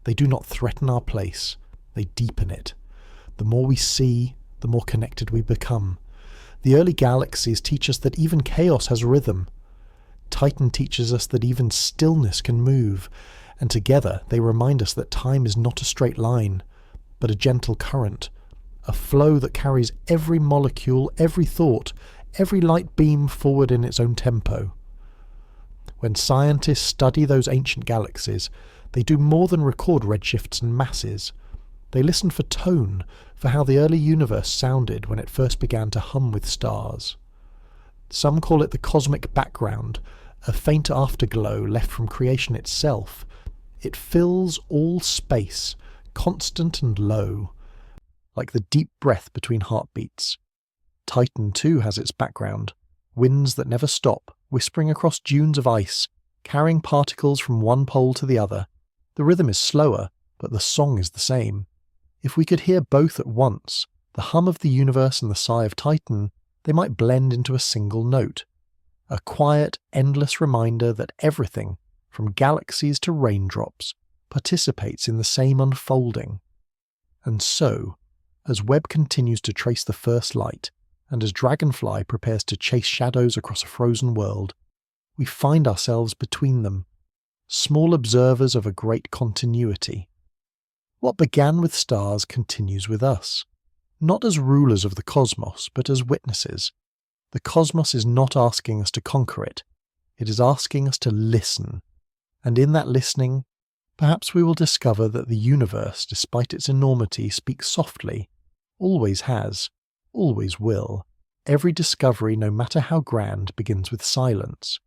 Speaker 1: They do not threaten our place, they deepen it. The more we see, the more connected we become. The early galaxies teach us that even chaos has rhythm. Titan teaches us that even stillness can move, and together they remind us that time is not a straight line, but a gentle current, a flow that carries every molecule, every thought, every light beam forward in its own tempo. When scientists study those ancient galaxies, they do more than record redshifts and masses. They listen for tone, for how the early universe sounded when it first began to hum with stars. Some call it the cosmic background, a faint afterglow left from creation itself. It fills all space, constant and low, like the deep breath between heartbeats. Titan too has its background, winds that never stop, whispering across dunes of ice, carrying particles from one pole to the other. The rhythm is slower, but the song is the same. If we could hear both at once, the hum of the universe and the sigh of Titan, they might blend into a single note. A quiet, endless reminder that everything, from galaxies to raindrops, participates in the same unfolding. And so, as Webb continues to trace the first light, and as Dragonfly prepares to chase shadows across a frozen world, we find ourselves between them, small observers of a great continuity. What began with stars continues with us, not as rulers of the cosmos, but as witnesses. The cosmos is not asking us to conquer it, It is asking us to listen, and in that listening, perhaps we will discover that the universe, despite its enormity, speaks softly, always has, always will. Every discovery, no matter how grand, begins with silence.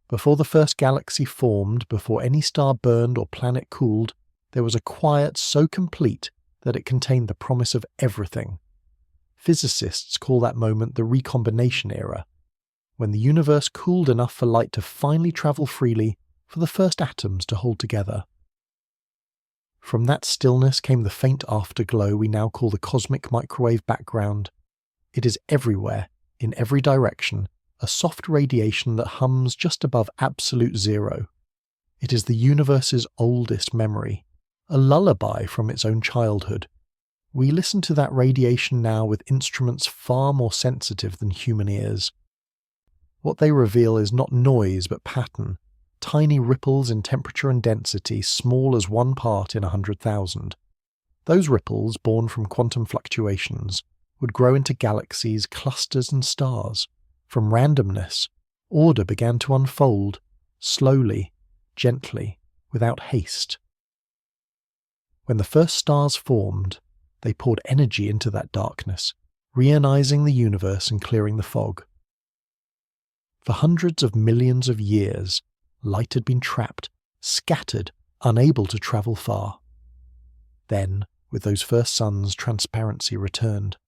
Speaker 1: Before the first galaxy formed, before any star burned or planet cooled, there was a quiet so complete that it contained the promise of everything. Physicists call that moment the recombination era, when the universe cooled enough for light to finally travel freely, for the first atoms to hold together. From that stillness came the faint afterglow we now call the cosmic microwave background. It is everywhere, in every direction, a soft radiation that hums just above absolute zero. It is the universe's oldest memory, a lullaby from its own childhood. We listen to that radiation now with instruments far more sensitive than human ears. What they reveal is not noise but pattern, tiny ripples in temperature and density small as 1 part in 100,000. Those ripples, born from quantum fluctuations, would grow into galaxies, clusters and stars. From randomness, order began to unfold, slowly, gently, without haste. When the first stars formed, they poured energy into that darkness, reionizing the universe and clearing the fog. For hundreds of millions of years, light had been trapped, scattered, unable to travel far. Then, with those first suns, transparency returned.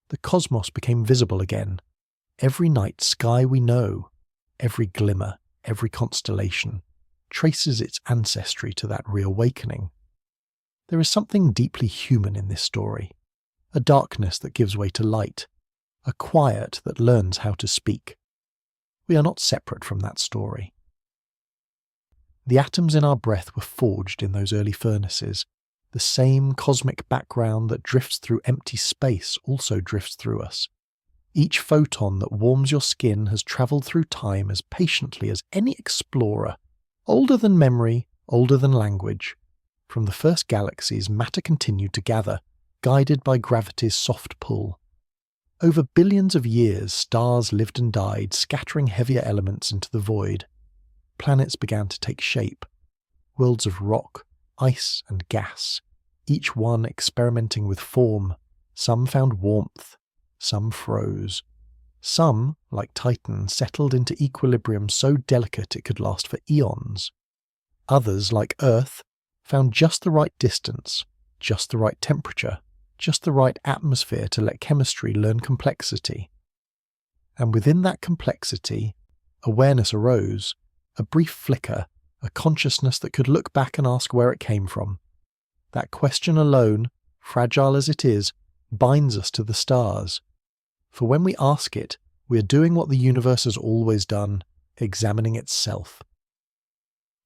Speaker 1: The cosmos became visible again. Every night sky we know, every glimmer, every constellation, traces its ancestry to that reawakening. There is something deeply human in this story, a darkness that gives way to light, a quiet that learns how to speak. We are not separate from that story. The atoms in our breath were forged in those early furnaces. The same cosmic background that drifts through empty space also drifts through us. Each photon that warms your skin has travelled through time as patiently as any explorer, older than memory, older than language. From the first galaxies, matter continued to gather, guided by gravity's soft pull. Over billions of years, stars lived and died, scattering heavier elements into the void. Planets began to take shape. Worlds of rock, ice and gas, each one experimenting with form. Some found warmth, some froze. Some, like Titan, settled into equilibrium so delicate it could last for eons. Others, like Earth, found just the right distance, just the right temperature, just the right atmosphere to let chemistry learn complexity. And within that complexity, awareness arose, a brief flicker, a consciousness that could look back and ask where it came from. That question alone, fragile as it is, binds us to the stars. For when we ask it, we are doing what the universe has always done, examining itself.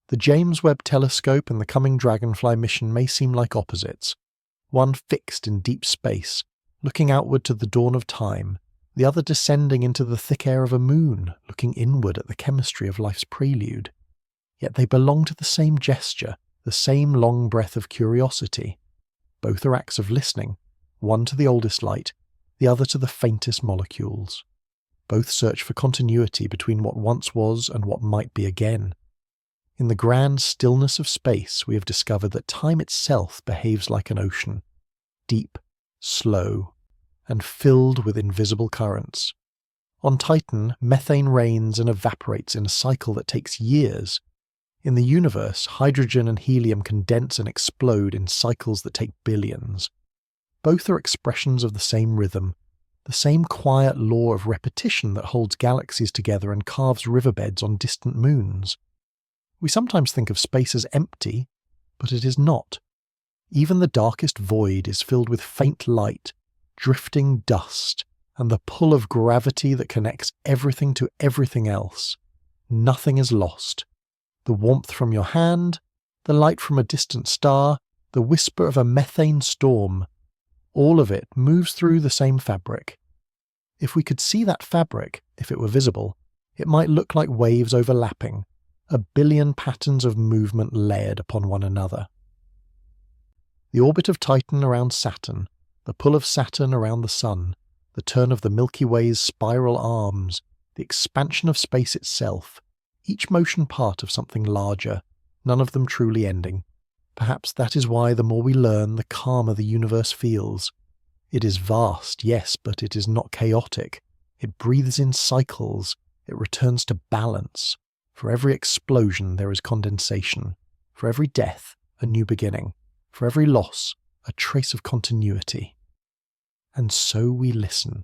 Speaker 1: The James Webb Telescope and the coming Dragonfly mission may seem like opposites. One fixed in deep space, looking outward to the dawn of time, the other descending into the thick air of a moon, looking inward at the chemistry of life's prelude. Yet they belong to the same gesture, the same long breath of curiosity. Both are acts of listening, one to the oldest light, the other to the faintest molecules. Both search for continuity between what once was and what might be again. In the grand stillness of space, we have discovered that time itself behaves like an ocean, deep, slow, and filled with invisible currents. On Titan, methane rains and evaporates in a cycle that takes years. In the universe, hydrogen and helium condense and explode in cycles that take billions. Both are expressions of the same rhythm, the same quiet law of repetition that holds galaxies together and carves riverbeds on distant moons. We sometimes think of space as empty, but it is not. Even the darkest void is filled with faint light, drifting dust, and the pull of gravity that connects everything to everything else. Nothing is lost. The warmth from your hand, the light from a distant star, the whisper of a methane storm, all of it moves through the same fabric. If we could see that fabric, if it were visible, it might look like waves overlapping, a billion patterns of movement layered upon one another. The orbit of Titan around Saturn, the pull of Saturn around the Sun, the turn of the Milky Way's spiral arms, the expansion of space itself, each motion part of something larger, none of them truly ending. Perhaps that is why the more we learn, the calmer the universe feels. It is vast, yes, but it is not chaotic. It breathes in cycles. It returns to balance. For every explosion, there is condensation. For every death, a new beginning. For every loss, a trace of continuity. And so we listen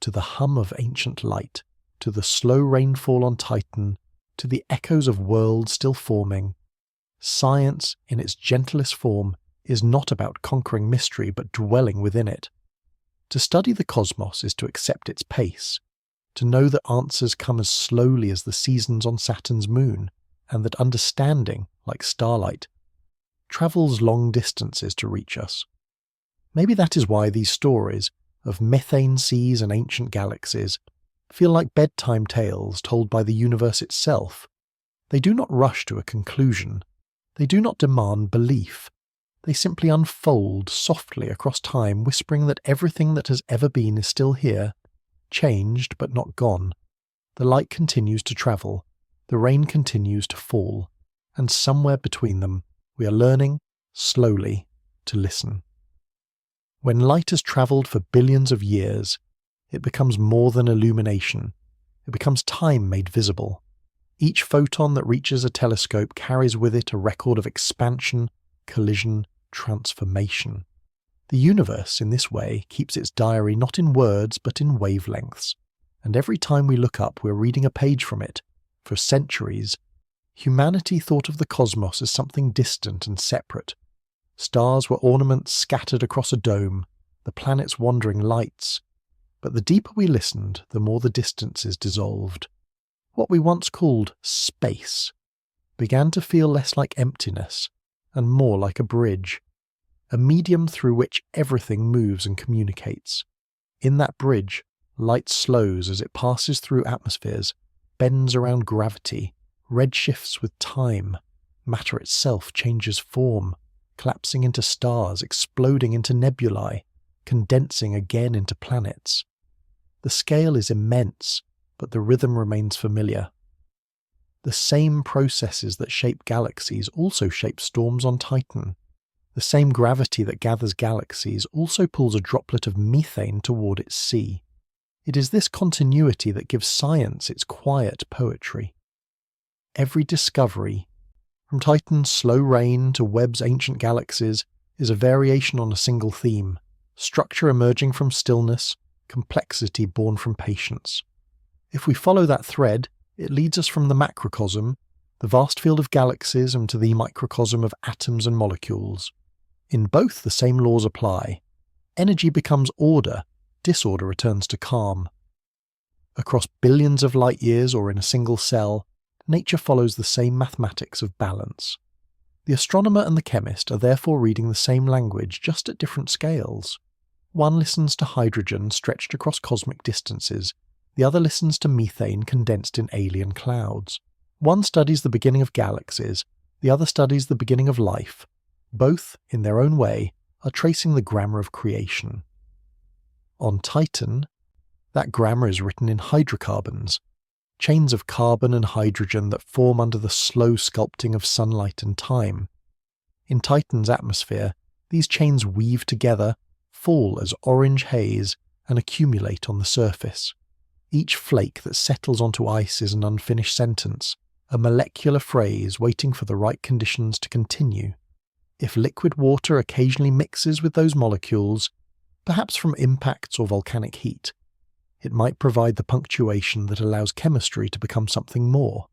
Speaker 1: to the hum of ancient light, to the slow rainfall on Titan, to the echoes of worlds still forming. Science, in its gentlest form, is not about conquering mystery but dwelling within it. To study the cosmos is to accept its pace, to know that answers come as slowly as the seasons on Saturn's moon, and that understanding, like starlight, travels long distances to reach us. Maybe that is why these stories of methane seas and ancient galaxies feel like bedtime tales told by the universe itself. They do not rush to a conclusion. They do not demand belief. They simply unfold softly across time, whispering that everything that has ever been is still here, changed but not gone. The light continues to travel, the rain continues to fall, and somewhere between them we are learning, slowly, to listen. When light has travelled for billions of years, it becomes more than illumination. It becomes time made visible. Each photon that reaches a telescope carries with it a record of expansion, collision, transformation. The universe, in this way, keeps its diary not in words but in wavelengths, and every time we look up we're reading a page from it. For centuries, humanity thought of the cosmos as something distant and separate. Stars were ornaments scattered across a dome, the planets wandering lights. But the deeper we listened, the more the distances dissolved. What we once called space began to feel less like emptiness and more like a bridge, a medium through which everything moves and communicates. In that bridge, light slows as it passes through atmospheres, bends around gravity, redshifts with time. Matter itself changes form, collapsing into stars, exploding into nebulae, condensing again into planets. The scale is immense, but the rhythm remains familiar. The same processes that shape galaxies also shape storms on Titan. The same gravity that gathers galaxies also pulls a droplet of methane toward its sea. It is this continuity that gives science its quiet poetry. Every discovery, from Titan's slow rain to Webb's ancient galaxies, is a variation on a single theme, structure emerging from stillness, complexity born from patience. If we follow that thread, it leads us from the macrocosm, the vast field of galaxies, and to the microcosm of atoms and molecules. In both, the same laws apply. Energy becomes order, disorder returns to calm. Across billions of light years or in a single cell, nature follows the same mathematics of balance. The astronomer and the chemist are therefore reading the same language, just at different scales. One listens to hydrogen stretched across cosmic distances, the other listens to methane condensed in alien clouds. One studies the beginning of galaxies, the other studies the beginning of life. Both, in their own way, are tracing the grammar of creation. On Titan, that grammar is written in hydrocarbons, chains of carbon and hydrogen that form under the slow sculpting of sunlight and time. In Titan's atmosphere, these chains weave together, fall as orange haze, and accumulate on the surface. Each flake that settles onto ice is an unfinished sentence, a molecular phrase waiting for the right conditions to continue. If liquid water occasionally mixes with those molecules, perhaps from impacts or volcanic heat, it might provide the punctuation that allows chemistry to become something more.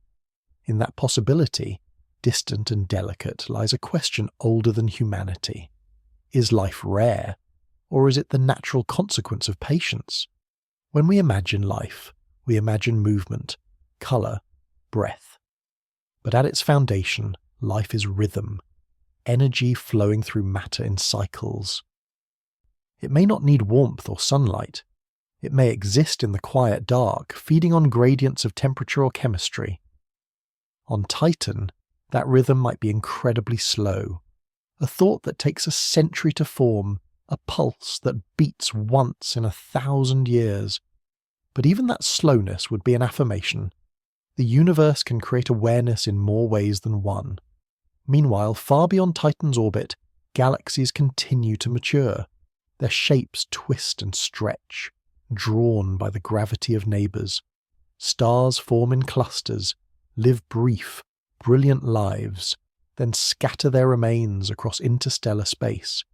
Speaker 1: In that possibility, distant and delicate, lies a question older than humanity. Is life rare, or is it the natural consequence of patience? When we imagine life, we imagine movement, colour, breath. But at its foundation, life is rhythm, energy flowing through matter in cycles. It may not need warmth or sunlight. It may exist in the quiet dark, feeding on gradients of temperature or chemistry. On Titan, that rhythm might be incredibly slow, a thought that takes a century to form, a pulse that beats once in 1,000 years. But even that slowness would be an affirmation. The universe can create awareness in more ways than one. Meanwhile, far beyond Titan's orbit, galaxies continue to mature. Their shapes twist and stretch, drawn by the gravity of neighbours. Stars form in clusters, live brief, brilliant lives, then scatter their remains across interstellar space.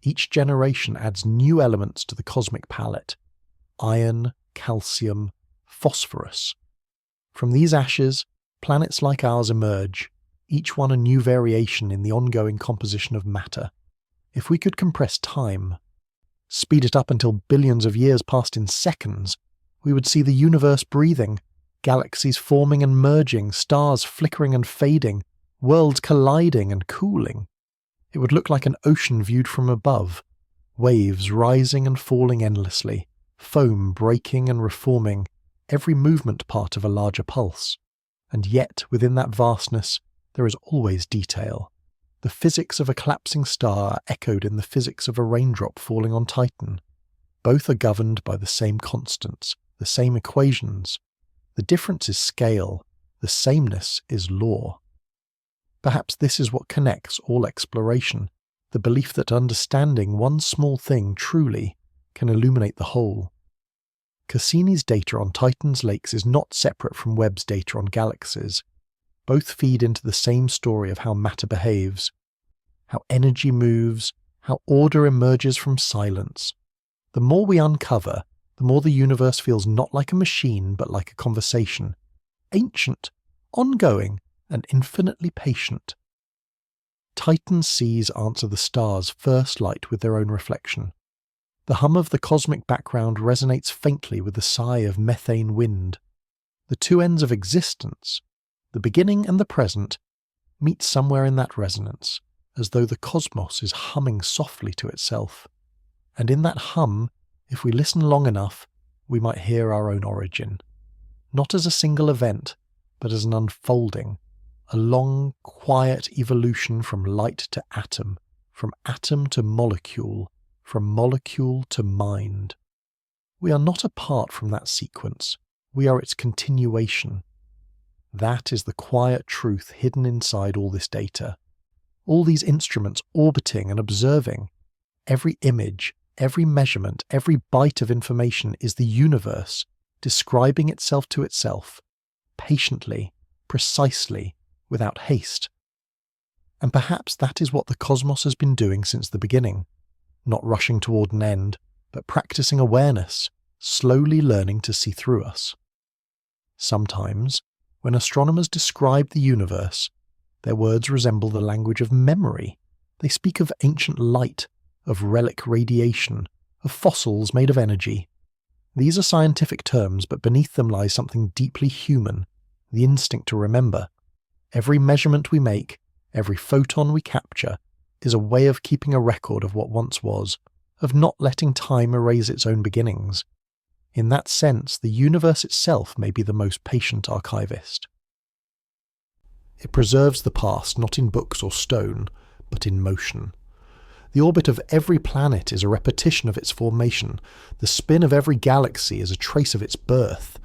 Speaker 1: Each generation adds new elements to the cosmic palette: iron, calcium, phosphorus. From these ashes, planets like ours emerge, each one a new variation in the ongoing composition of matter. If we could compress time, speed it up until billions of years passed in seconds, we would see the universe breathing, galaxies forming and merging, stars flickering and fading, worlds colliding and cooling. It would look like an ocean viewed from above, waves rising and falling endlessly, foam breaking and reforming, every movement part of a larger pulse. And yet, within that vastness, there is always detail. The physics of a collapsing star are echoed in the physics of a raindrop falling on Titan. Both are governed by the same constants, the same equations. The difference is scale, the sameness is law. Perhaps this is what connects all exploration, the belief that understanding one small thing truly can illuminate the whole. Cassini's data on Titan's lakes is not separate from Webb's data on galaxies. Both feed into the same story of how matter behaves, how energy moves, how order emerges from silence. The more we uncover, the more the universe feels not like a machine but like a conversation, ancient, ongoing, and infinitely patient. Titan's seas answer the stars' first light with their own reflection. The hum of the cosmic background resonates faintly with the sigh of methane wind. The two ends of existence, the beginning and the present, meet somewhere in that resonance, as though the cosmos is humming softly to itself. And in that hum, if we listen long enough, we might hear our own origin. Not as a single event, but as an unfolding, a long, quiet evolution from light to atom, from atom to molecule, from molecule to mind. We are not apart from that sequence, we are its continuation. That is the quiet truth hidden inside all this data. All these instruments orbiting and observing. Every image, every measurement, every byte of information is the universe describing itself to itself, patiently, precisely, without haste. And perhaps that is what the cosmos has been doing since the beginning, not rushing toward an end, but practicing awareness, slowly learning to see through us. Sometimes, when astronomers describe the universe, their words resemble the language of memory. They speak of ancient light, of relic radiation, of fossils made of energy. These are scientific terms, but beneath them lies something deeply human, the instinct to remember. Every measurement we make, every photon we capture, is a way of keeping a record of what once was, of not letting time erase its own beginnings. In that sense, the universe itself may be the most patient archivist. It preserves the past not in books or stone, but in motion. The orbit of every planet is a repetition of its formation. The spin of every galaxy is a trace of its birth.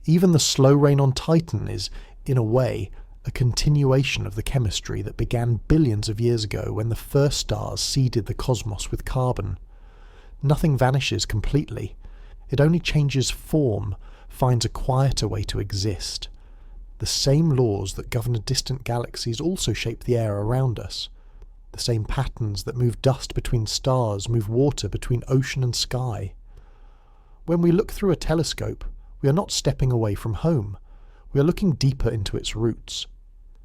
Speaker 1: Even the slow rain on Titan is, in a way, a continuation of the chemistry that began billions of years ago when the first stars seeded the cosmos with carbon. Nothing vanishes completely. It only changes form, finds a quieter way to exist. The same laws that govern distant galaxies also shape the air around us. The same patterns that move dust between stars move water between ocean and sky. When we look through a telescope, we are not stepping away from home. We are looking deeper into its roots.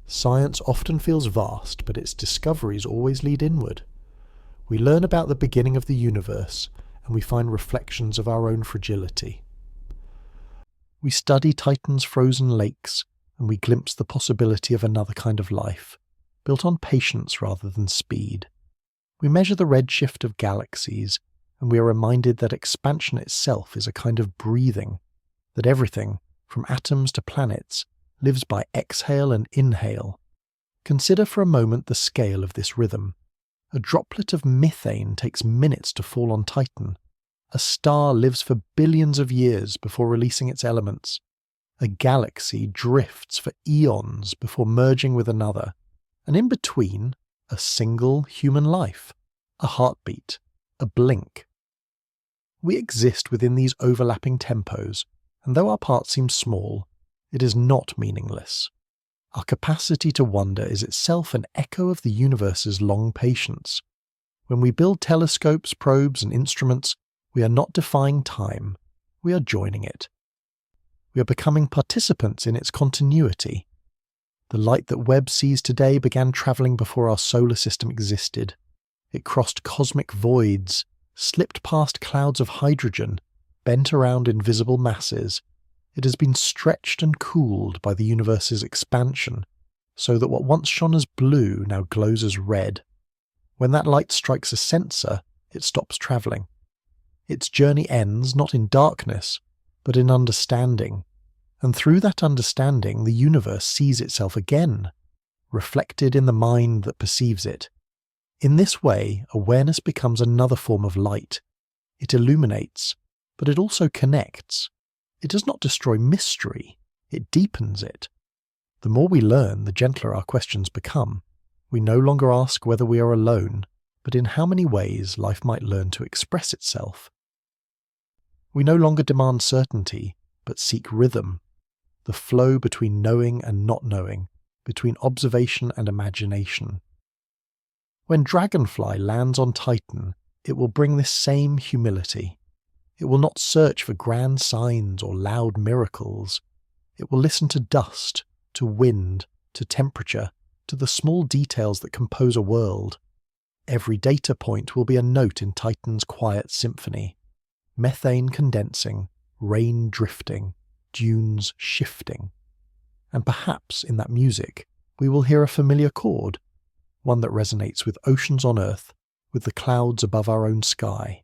Speaker 1: Science often feels vast, but its discoveries always lead inward. We learn about the beginning of the universe, and we find reflections of our own fragility. We study Titan's frozen lakes, and we glimpse the possibility of another kind of life, built on patience rather than speed. We measure the redshift of galaxies, and we are reminded that expansion itself is a kind of breathing, that everything, from atoms to planets, lives by exhale and inhale. Consider for a moment the scale of this rhythm. A droplet of methane takes minutes to fall on Titan. A star lives for billions of years before releasing its elements. A galaxy drifts for eons before merging with another, and in between, a single human life, a heartbeat, a blink. We exist within these overlapping tempos, and though our part seems small, it is not meaningless. Our capacity to wonder is itself an echo of the universe's long patience. When we build telescopes, probes, and instruments, we are not defying time, we are joining it. We are becoming participants in its continuity. The light that Webb sees today began travelling before our solar system existed. It crossed cosmic voids, slipped past clouds of hydrogen, bent around invisible masses. It has been stretched and cooled by the universe's expansion, so that what once shone as blue now glows as red. When that light strikes a sensor, it stops travelling. Its journey ends not in darkness, but in understanding. And through that understanding, the universe sees itself again, reflected in the mind that perceives it. In this way, awareness becomes another form of light. It illuminates, but it also connects. It does not destroy mystery, it deepens it. The more we learn, the gentler our questions become. We no longer ask whether we are alone, but in how many ways life might learn to express itself. We no longer demand certainty, but seek rhythm, the flow between knowing and not knowing, between observation and imagination. When Dragonfly lands on Titan, it will bring this same humility. It will not search for grand signs or loud miracles. It will listen to dust, to wind, to temperature, to the small details that compose a world. Every data point will be a note in Titan's quiet symphony. Methane condensing, rain drifting, dunes shifting. And perhaps in that music we will hear a familiar chord, one that resonates with oceans on Earth, with the clouds above our own sky.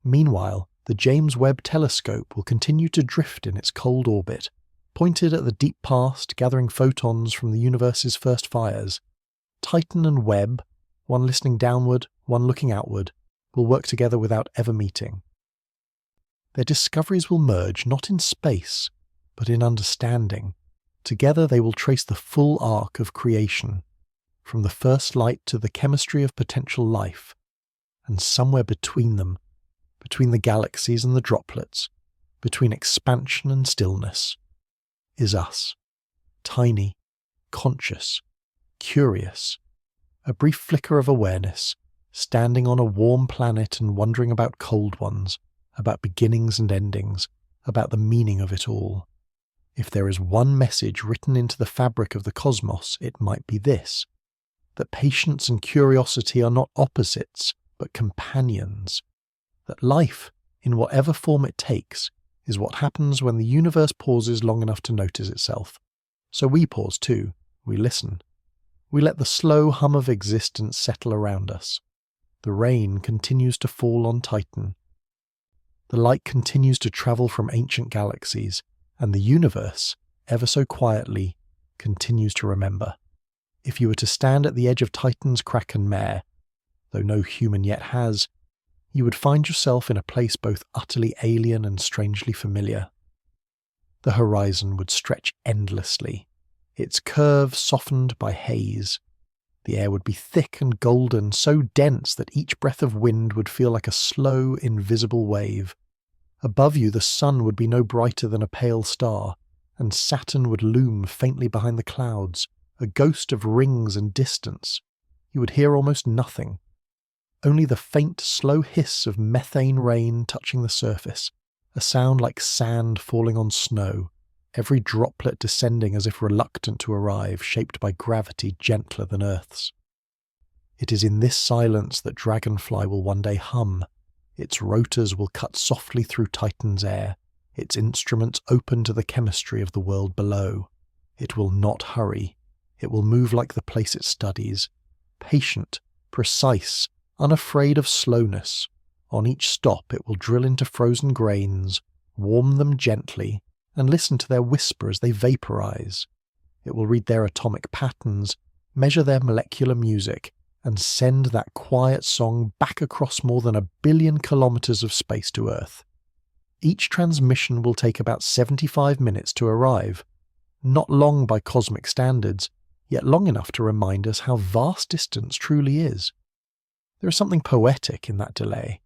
Speaker 1: Meanwhile, the James Webb Telescope will continue to drift in its cold orbit, pointed at the deep past, gathering photons from the universe's first fires. Titan and Webb, one listening downward, one looking outward, will work together without ever meeting. Their discoveries will merge not in space, but in understanding. Together they will trace the full arc of creation, from the first light to the chemistry of potential life, and somewhere between them, between the galaxies and the droplets, between expansion and stillness, is us, tiny, conscious, curious, a brief flicker of awareness, standing on a warm planet and wondering about cold ones, about beginnings and endings, about the meaning of it all. If there is one message written into the fabric of the cosmos, it might be this: that patience and curiosity are not opposites, but companions. That life, in whatever form it takes, is what happens when the universe pauses long enough to notice itself. So we pause too, we listen. We let the slow hum of existence settle around us. The rain continues to fall on Titan. The light continues to travel from ancient galaxies, and the universe, ever so quietly, continues to remember. If you were to stand at the edge of Titan's Kraken Mare, though no human yet has, you would find yourself in a place both utterly alien and strangely familiar. The horizon would stretch endlessly, its curve softened by haze. The air would be thick and golden, so dense that each breath of wind would feel like a slow, invisible wave. Above you the sun would be no brighter than a pale star, and Saturn would loom faintly behind the clouds, a ghost of rings and distance. You would hear almost nothing. Only the faint, slow hiss of methane rain touching the surface, a sound like sand falling on snow, every droplet descending as if reluctant to arrive, shaped by gravity gentler than Earth's. It is in this silence that Dragonfly will one day hum. Its rotors will cut softly through Titan's air, its instruments open to the chemistry of the world below. It will not hurry. It will move like the place it studies, patient, precise, unafraid of slowness. On each stop it will drill into frozen grains, warm them gently, and listen to their whisper as they vaporize. It will read their atomic patterns, measure their molecular music, and send that quiet song back across more than 1 billion kilometers of space to Earth. Each transmission will take about 75 minutes to arrive, not long by cosmic standards, yet long enough to remind us how vast distance truly is. There is something poetic in that delay,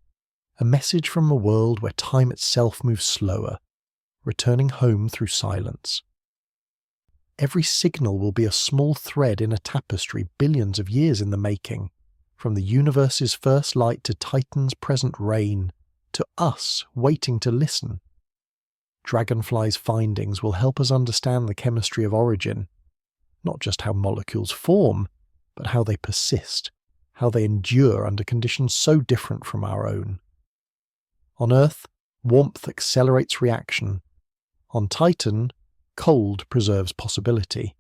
Speaker 1: a message from a world where time itself moves slower, returning home through silence. Every signal will be a small thread in a tapestry billions of years in the making, from the universe's first light to Titan's present reign, to us waiting to listen. Dragonfly's findings will help us understand the chemistry of origin, not just how molecules form, but how they persist, how they endure under conditions so different from our own. On Earth, warmth accelerates reaction. On Titan, cold preserves possibility.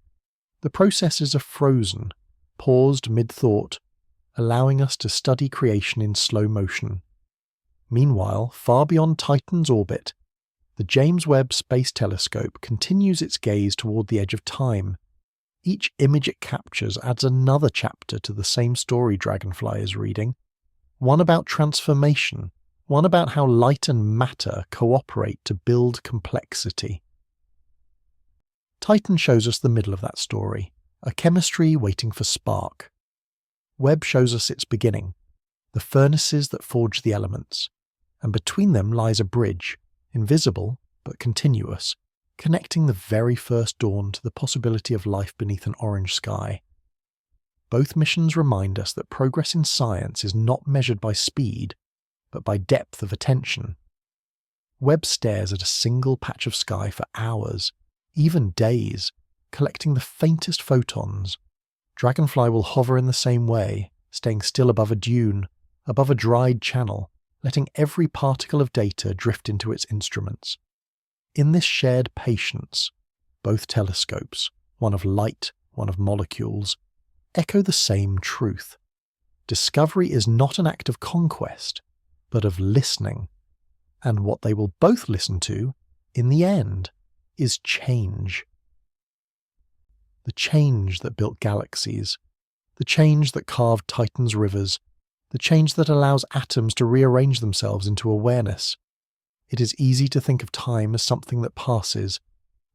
Speaker 1: The processes are frozen, paused mid-thought, allowing us to study creation in slow motion. Meanwhile, far beyond Titan's orbit, the James Webb Space Telescope continues its gaze toward the edge of time. Each image it captures adds another chapter to the same story Dragonfly is reading, one about transformation, one about how light and matter cooperate to build complexity. Titan shows us the middle of that story, a chemistry waiting for spark. Webb shows us its beginning, the furnaces that forge the elements, and between them lies a bridge, invisible but continuous, connecting the very first dawn to the possibility of life beneath an orange sky. Both missions remind us that progress in science is not measured by speed, but by depth of attention. Webb stares at a single patch of sky for hours, even days, collecting the faintest photons. Dragonfly will hover in the same way, staying still above a dune, above a dried channel, letting every particle of data drift into its instruments. In this shared patience, both telescopes, one of light, one of molecules, echo the same truth. Discovery is not an act of conquest, but of listening. And what they will both listen to, in the end, is change. The change that built galaxies, the change that carved Titan's rivers, the change that allows atoms to rearrange themselves into awareness. It is easy to think of time as something that passes,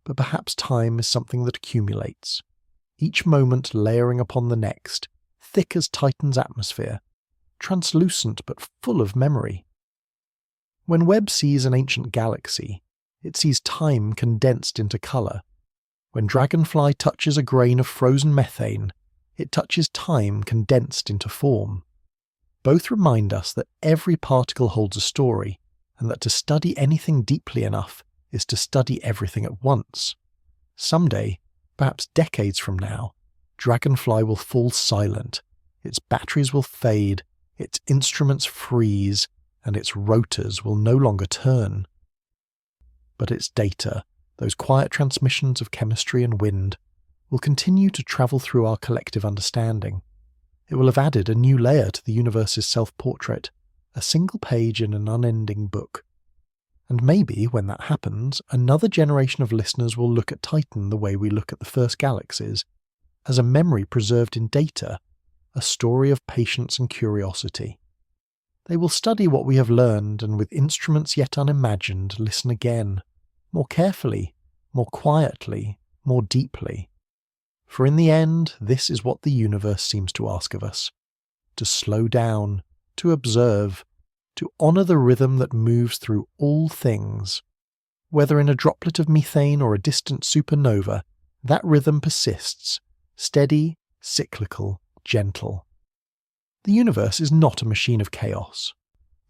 Speaker 1: but perhaps time is something that accumulates, each moment layering upon the next, thick as Titan's atmosphere, translucent but full of memory. When Webb sees an ancient galaxy, it sees time condensed into colour. When Dragonfly touches a grain of frozen methane, it touches time condensed into form. Both remind us that every particle holds a story, and that to study anything deeply enough is to study everything at once. Someday, perhaps decades from now, Dragonfly will fall silent, its batteries will fade, its instruments freeze, and its rotors will no longer turn. But its data, those quiet transmissions of chemistry and wind, will continue to travel through our collective understanding. It will have added a new layer to the universe's self-portrait, a single page in an unending book. And maybe, when that happens, another generation of listeners will look at Titan the way we look at the first galaxies, as a memory preserved in data, a story of patience and curiosity. They will study what we have learned and with instruments yet unimagined listen again, more carefully, more quietly, more deeply. For in the end, this is what the universe seems to ask of us: to slow down, to observe, to honour the rhythm that moves through all things. Whether in a droplet of methane or a distant supernova, that rhythm persists, steady, cyclical, gentle. The universe is not a machine of chaos.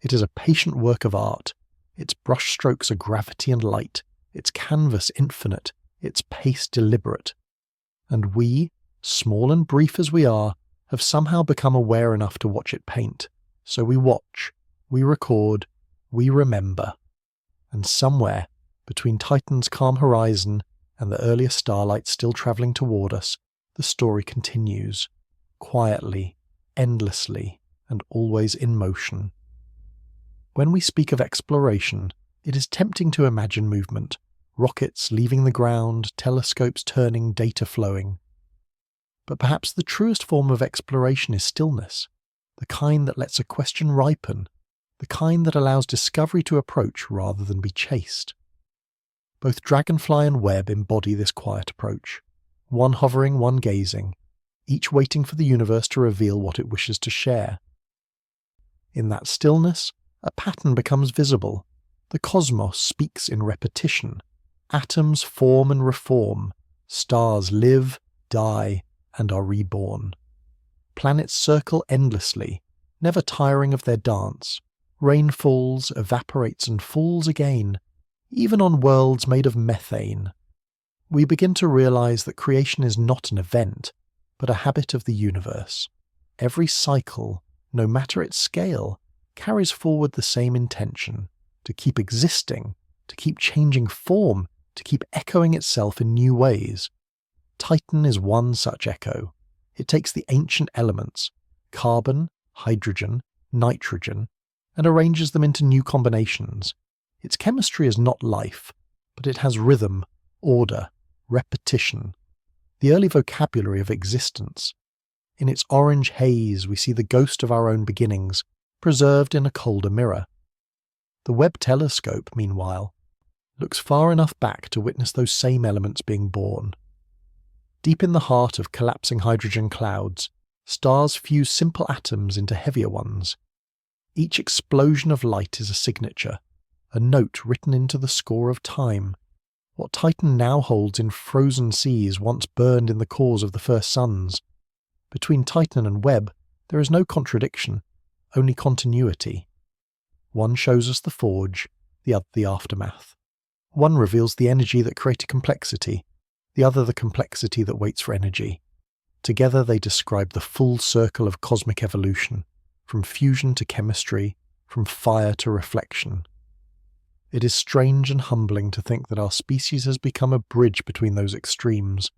Speaker 1: It is a patient work of art. Its brushstrokes are gravity and light, its canvas infinite, its pace deliberate. And we, small and brief as we are, have somehow become aware enough to watch it paint. So we watch, we record, we remember. And somewhere, between Titan's calm horizon and the earlier starlight still travelling toward us, the story continues, quietly, endlessly, and always in motion. When we speak of exploration, it is tempting to imagine movement, rockets leaving the ground, telescopes turning, data flowing. But perhaps the truest form of exploration is stillness, the kind that lets a question ripen, the kind that allows discovery to approach rather than be chased. Both Dragonfly and Webb embody this quiet approach, one hovering, one gazing, each waiting for the universe to reveal what it wishes to share. In that stillness, a pattern becomes visible. The cosmos speaks in repetition. Atoms form and reform. Stars live, die, and are reborn. Planets circle endlessly, never tiring of their dance. Rain falls, evaporates, and falls again, even on worlds made of methane. We begin to realize that creation is not an event, but a habit of the universe. Every cycle, no matter its scale, carries forward the same intention: to keep existing, to keep changing form, to keep echoing itself in new ways. Titan is one such echo. It takes the ancient elements, carbon, hydrogen, nitrogen, and arranges them into new combinations. Its chemistry is not life, but it has rhythm, order, repetition, the early vocabulary of existence. In its orange haze we see the ghost of our own beginnings, preserved in a colder mirror. The Webb telescope, meanwhile, looks far enough back to witness those same elements being born. Deep in the heart of collapsing hydrogen clouds, stars fuse simple atoms into heavier ones. Each explosion of light is a signature, a note written into the score of time. What Titan now holds in frozen seas once burned in the cores of the first suns. Between Titan and Webb, there is no contradiction, only continuity. One shows us the forge, the other the aftermath. One reveals the energy that created complexity, the other the complexity that waits for energy. Together they describe the full circle of cosmic evolution, from fusion to chemistry, from fire to reflection. It is strange and humbling to think that our species has become a bridge between those extremes.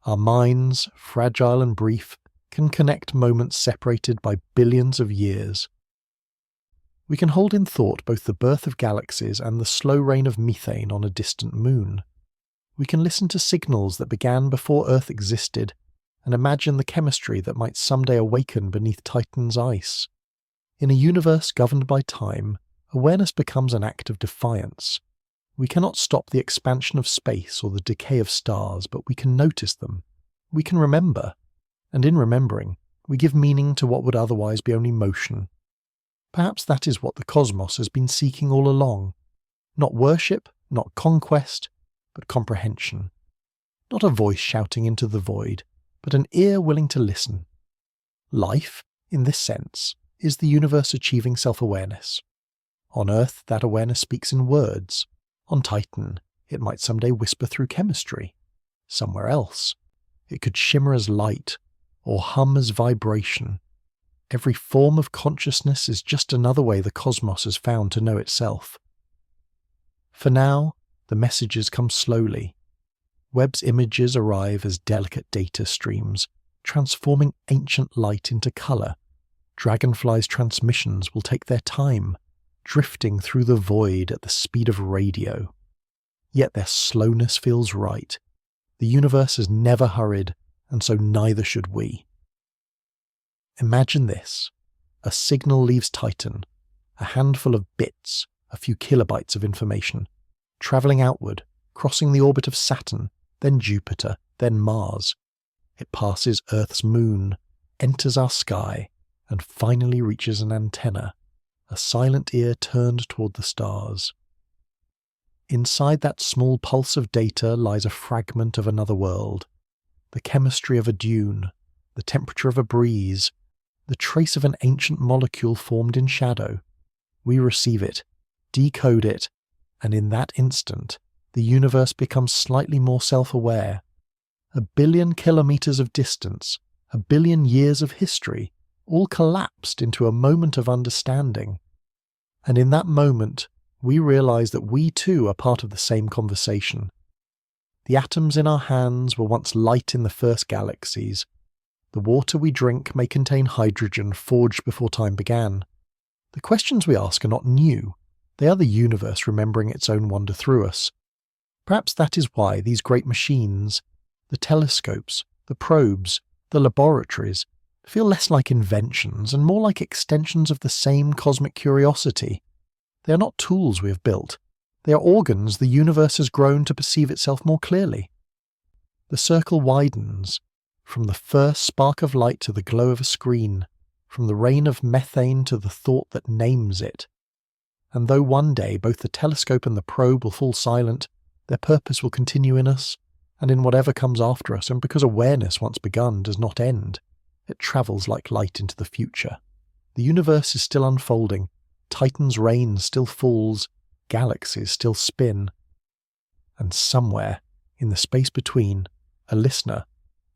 Speaker 1: Our minds, fragile and brief, can connect moments separated by billions of years. We can hold in thought both the birth of galaxies and the slow reign of methane on a distant moon. We can listen to signals that began before Earth existed and imagine the chemistry that might someday awaken beneath Titan's ice. In a universe governed by time, awareness becomes an act of defiance. We cannot stop the expansion of space or the decay of stars, but we can notice them. We can remember, and in remembering, we give meaning to what would otherwise be only motion. Perhaps that is what the cosmos has been seeking all along. Not worship, not conquest, but comprehension. Not a voice shouting into the void, but an ear willing to listen. Life, in this sense, is the universe achieving self-awareness. On Earth, that awareness speaks in words. On Titan, it might someday whisper through chemistry. Somewhere else, it could shimmer as light, or hum as vibration. Every form of consciousness is just another way the cosmos has found to know itself. For now, the messages come slowly. Webb's images arrive as delicate data streams, transforming ancient light into colour. Dragonfly's transmissions will take their time, drifting through the void at the speed of radio. Yet their slowness feels right. The universe has never hurried, and so neither should we. Imagine this. A signal leaves Titan, a handful of bits, a few kilobytes of information, travelling outward, crossing the orbit of Saturn, then Jupiter, then Mars. It passes Earth's moon, enters our sky, and finally reaches an antenna, a silent ear turned toward the stars. Inside that small pulse of data lies a fragment of another world, the chemistry of a dune, the temperature of a breeze, the trace of an ancient molecule formed in shadow. We receive it, decode it, and in that instant, the universe becomes slightly more self-aware. 1 billion kilometers of distance, 1 billion years of history, all collapsed into a moment of understanding. And in that moment, we realize that we too are part of the same conversation. The atoms in our hands were once light in the first galaxies. The water we drink may contain hydrogen forged before time began. The questions we ask are not new. They are the universe remembering its own wonder through us. Perhaps that is why these great machines, the telescopes, the probes, the laboratories, feel less like inventions and more like extensions of the same cosmic curiosity. They are not tools we have built. They are organs the universe has grown to perceive itself more clearly. The circle widens, from the first spark of light to the glow of a screen, from the rain of methane to the thought that names it. And though one day both the telescope and the probe will fall silent, their purpose will continue in us, and in whatever comes after us, and because awareness once begun does not end, it travels like light into the future. The universe is still unfolding, Titan's rain still falls, galaxies still spin. And somewhere, in the space between, a listener,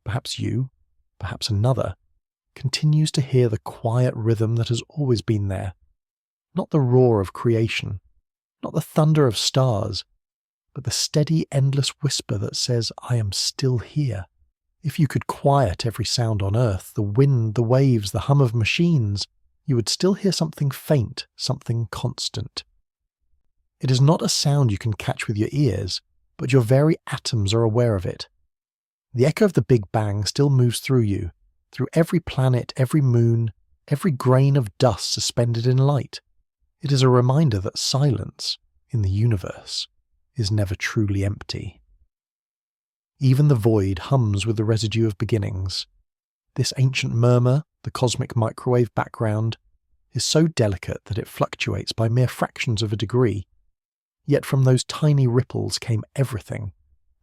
Speaker 1: perhaps you, perhaps another, continues to hear the quiet rhythm that has always been there. Not the roar of creation, not the thunder of stars, but the steady, endless whisper that says, I am still here. If you could quiet every sound on Earth, the wind, the waves, the hum of machines, you would still hear something faint, something constant. It is not a sound you can catch with your ears, but your very atoms are aware of it. The echo of the Big Bang still moves through you, through every planet, every moon, every grain of dust suspended in light. It is a reminder that silence, in the universe, is never truly empty. Even the void hums with the residue of beginnings. This ancient murmur, the cosmic microwave background, is so delicate that it fluctuates by mere fractions of a degree. Yet from those tiny ripples came everything.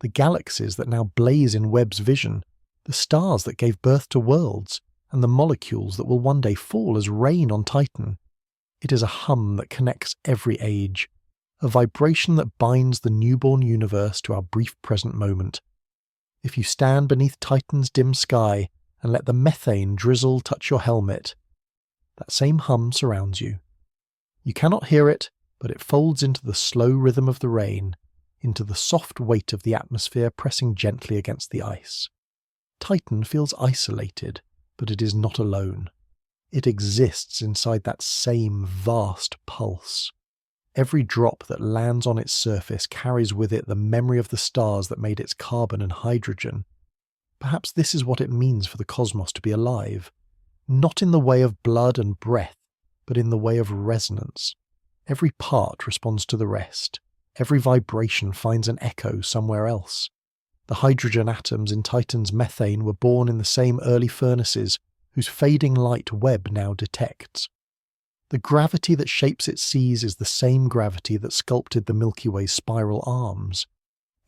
Speaker 1: The galaxies that now blaze in Webb's vision, the stars that gave birth to worlds, and the molecules that will one day fall as rain on Titan. It is a hum that connects every age, a vibration that binds the newborn universe to our brief present moment. If you stand beneath Titan's dim sky and let the methane drizzle touch your helmet, that same hum surrounds you. You cannot hear it, but it folds into the slow rhythm of the rain, into the soft weight of the atmosphere pressing gently against the ice. Titan feels isolated, but it is not alone. It exists inside that same vast pulse. Every drop that lands on its surface carries with it the memory of the stars that made its carbon and hydrogen. Perhaps this is what it means for the cosmos to be alive, not in the way of blood and breath, but in the way of resonance. Every part responds to the rest. Every vibration finds an echo somewhere else. The hydrogen atoms in Titan's methane were born in the same early furnaces whose fading light Webb now detects. The gravity that shapes its seas is the same gravity that sculpted the Milky Way's spiral arms.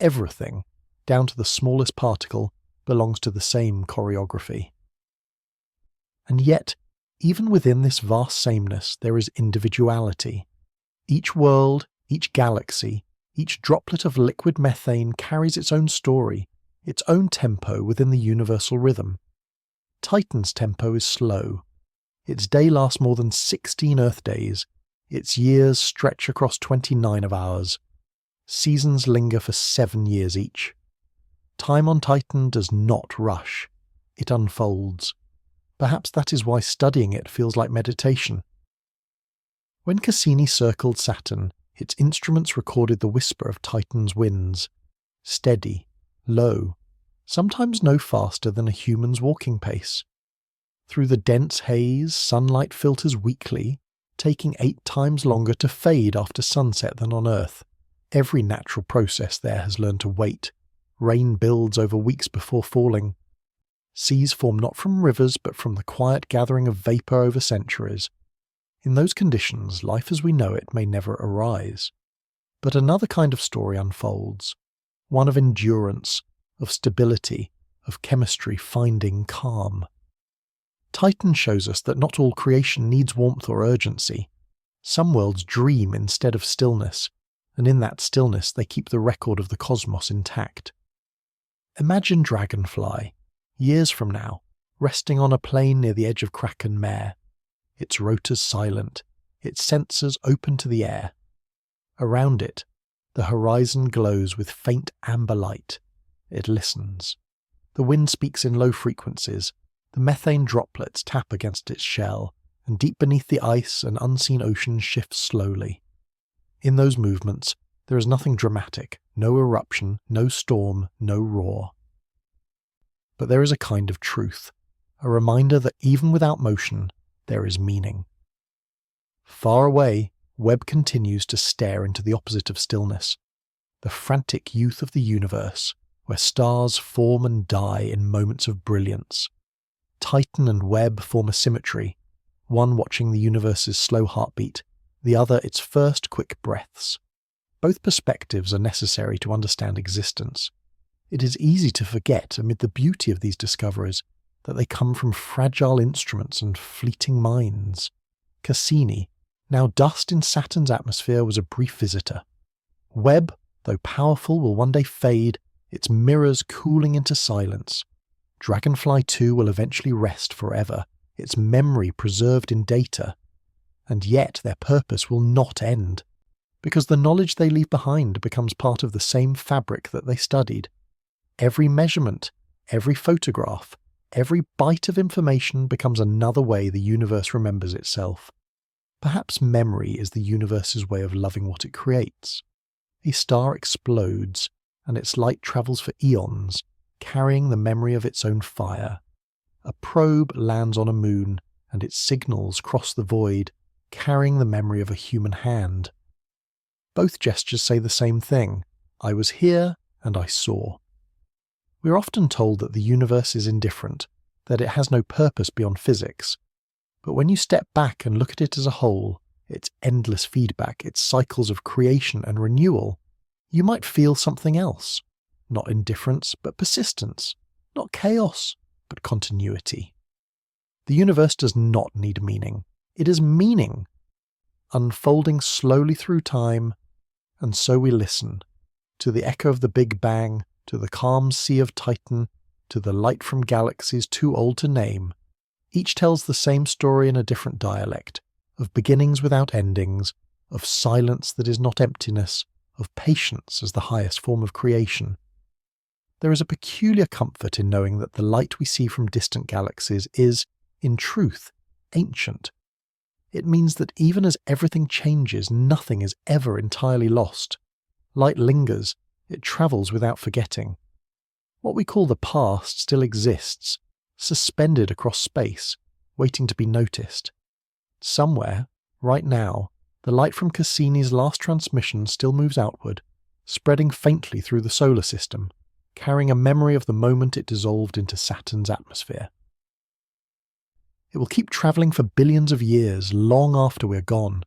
Speaker 1: Everything, down to the smallest particle, belongs to the same choreography. And yet, even within this vast sameness, there is individuality. Each world, each galaxy, each droplet of liquid methane carries its own story, its own tempo within the universal rhythm. Titan's tempo is slow. Its day lasts more than 16 Earth days. Its years stretch across 29 of ours. Seasons linger for 7 years each. Time on Titan does not rush. It unfolds. Perhaps that is why studying it feels like meditation. When Cassini circled Saturn, its instruments recorded the whisper of Titan's winds. Steady, low, sometimes no faster than a human's walking pace. Through the dense haze, sunlight filters weakly, taking 8 times longer to fade after sunset than on Earth. Every natural process there has learned to wait. Rain builds over weeks before falling. Seas form not from rivers, but from the quiet gathering of vapour over centuries. In those conditions, life as we know it may never arise. But another kind of story unfolds, one of endurance, of stability, of chemistry finding calm. Titan shows us that not all creation needs warmth or urgency. Some worlds dream instead of stillness, and in that stillness they keep the record of the cosmos intact. Imagine Dragonfly, years from now, resting on a plain near the edge of Kraken Mare, its rotors silent, its sensors open to the air. Around it, the horizon glows with faint amber light. It listens. The wind speaks in low frequencies. The methane droplets tap against its shell, and deep beneath the ice an unseen ocean shifts slowly. In those movements, there is nothing dramatic, no eruption, no storm, no roar. But there is a kind of truth, a reminder that even without motion, there is meaning. Far away, Webb continues to stare into the opposite of stillness, the frantic youth of the universe, where stars form and die in moments of brilliance. Titan and Webb form a symmetry, one watching the universe's slow heartbeat, the other its first quick breaths. Both perspectives are necessary to understand existence. It is easy to forget, amid the beauty of these discoveries, that they come from fragile instruments and fleeting minds. Cassini, now dust in Saturn's atmosphere, was a brief visitor. Webb, though powerful, will one day fade, its mirrors cooling into silence. Dragonfly 2 will eventually rest forever, its memory preserved in data. And yet their purpose will not end, because the knowledge they leave behind becomes part of the same fabric that they studied. Every measurement, every photograph, every byte of information becomes another way the universe remembers itself. Perhaps memory is the universe's way of loving what it creates. A star explodes, and its light travels for eons, carrying the memory of its own fire. A probe lands on a moon, and its signals cross the void, carrying the memory of a human hand. Both gestures say the same thing: I was here, and I saw. We are often told that the universe is indifferent, that it has no purpose beyond physics. But when you step back and look at it as a whole, its endless feedback, its cycles of creation and renewal, you might feel something else. Not indifference, but persistence. Not chaos, but continuity. The universe does not need meaning. It is meaning, unfolding slowly through time, and so we listen, to the echo of the Big Bang, to the calm sea of Titan, to the light from galaxies too old to name. Each tells the same story in a different dialect, of beginnings without endings, of silence that is not emptiness, of patience as the highest form of creation. There is a peculiar comfort in knowing that the light we see from distant galaxies is, in truth, ancient. It means that even as everything changes, nothing is ever entirely lost. Light lingers, it travels without forgetting. What we call the past still exists, suspended across space, waiting to be noticed. Somewhere, right now, the light from Cassini's last transmission still moves outward, spreading faintly through the solar system, carrying a memory of the moment it dissolved into Saturn's atmosphere. It will keep travelling for billions of years, long after we're gone.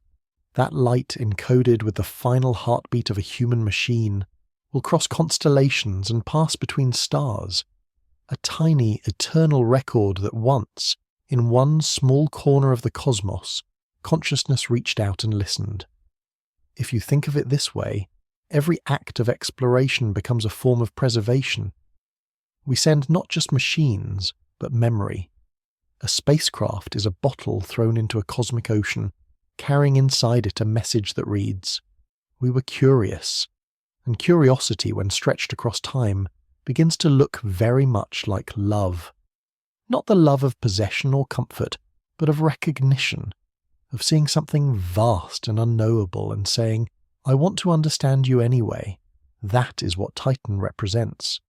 Speaker 1: That light, encoded with the final heartbeat of a human machine, will cross constellations and pass between stars, a tiny, eternal record that once, in one small corner of the cosmos, consciousness reached out and listened. If you think of it this way, every act of exploration becomes a form of preservation. We send not just machines, but memory. A spacecraft is a bottle thrown into a cosmic ocean, carrying inside it a message that reads, "We were curious," and curiosity, when stretched across time, begins to look very much like love. Not the love of possession or comfort, but of recognition, of seeing something vast and unknowable and saying, "I want to understand you anyway." That is what Titan represents.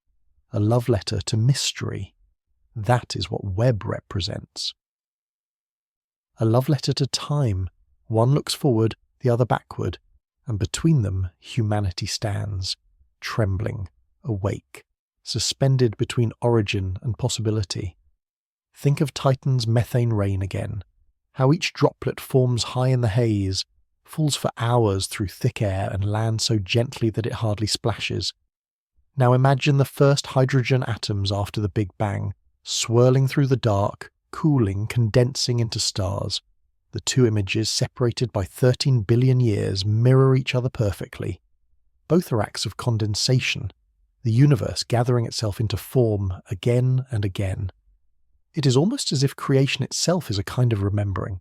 Speaker 1: A love letter to mystery. That is what Webb represents. A love letter to time. One looks forward, the other backward, and between them humanity stands, trembling, awake, suspended between origin and possibility. Think of Titan's methane rain again, how each droplet forms high in the haze, falls for hours through thick air and lands so gently that it hardly splashes. Now imagine the first hydrogen atoms after the Big Bang, swirling through the dark, cooling, condensing into stars. The two images, separated by 13 billion years, mirror each other perfectly. Both are acts of condensation, the universe gathering itself into form again and again. It is almost as if creation itself is a kind of remembering.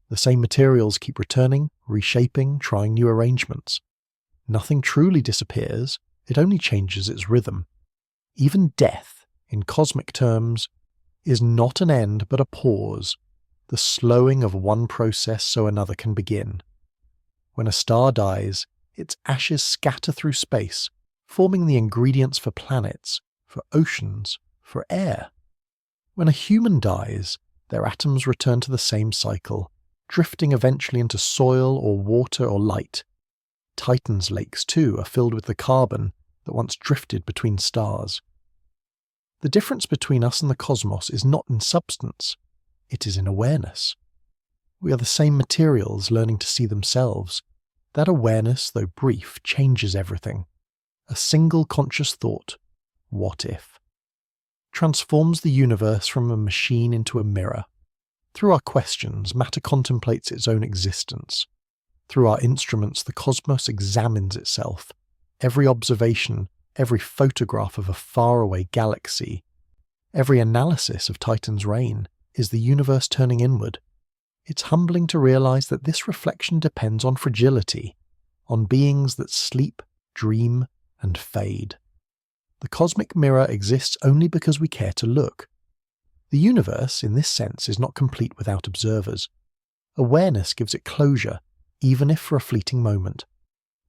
Speaker 1: The same materials keep returning, reshaping, trying new arrangements. Nothing truly disappears, it only changes its rhythm. Even death, in cosmic terms, is not an end but a pause, the slowing of one process so another can begin. When a star dies, its ashes scatter through space, forming the ingredients for planets, for oceans, for air. When a human dies, their atoms return to the same cycle, drifting eventually into soil or water or light. Titan's lakes, too, are filled with the carbon that once drifted between stars. The difference between us and the cosmos is not in substance, it is in awareness. We are the same materials learning to see themselves. That awareness, though brief, changes everything. A single conscious thought, what if, transforms the universe from a machine into a mirror. Through our questions, matter contemplates its own existence. Through our instruments, the cosmos examines itself. Every observation, every photograph of a faraway galaxy, every analysis of Titan's reign is the universe turning inward. It's humbling to realize that this reflection depends on fragility, on beings that sleep, dream, and fade. The cosmic mirror exists only because we care to look. The universe, in this sense, is not complete without observers. Awareness gives it closure, even if for a fleeting moment.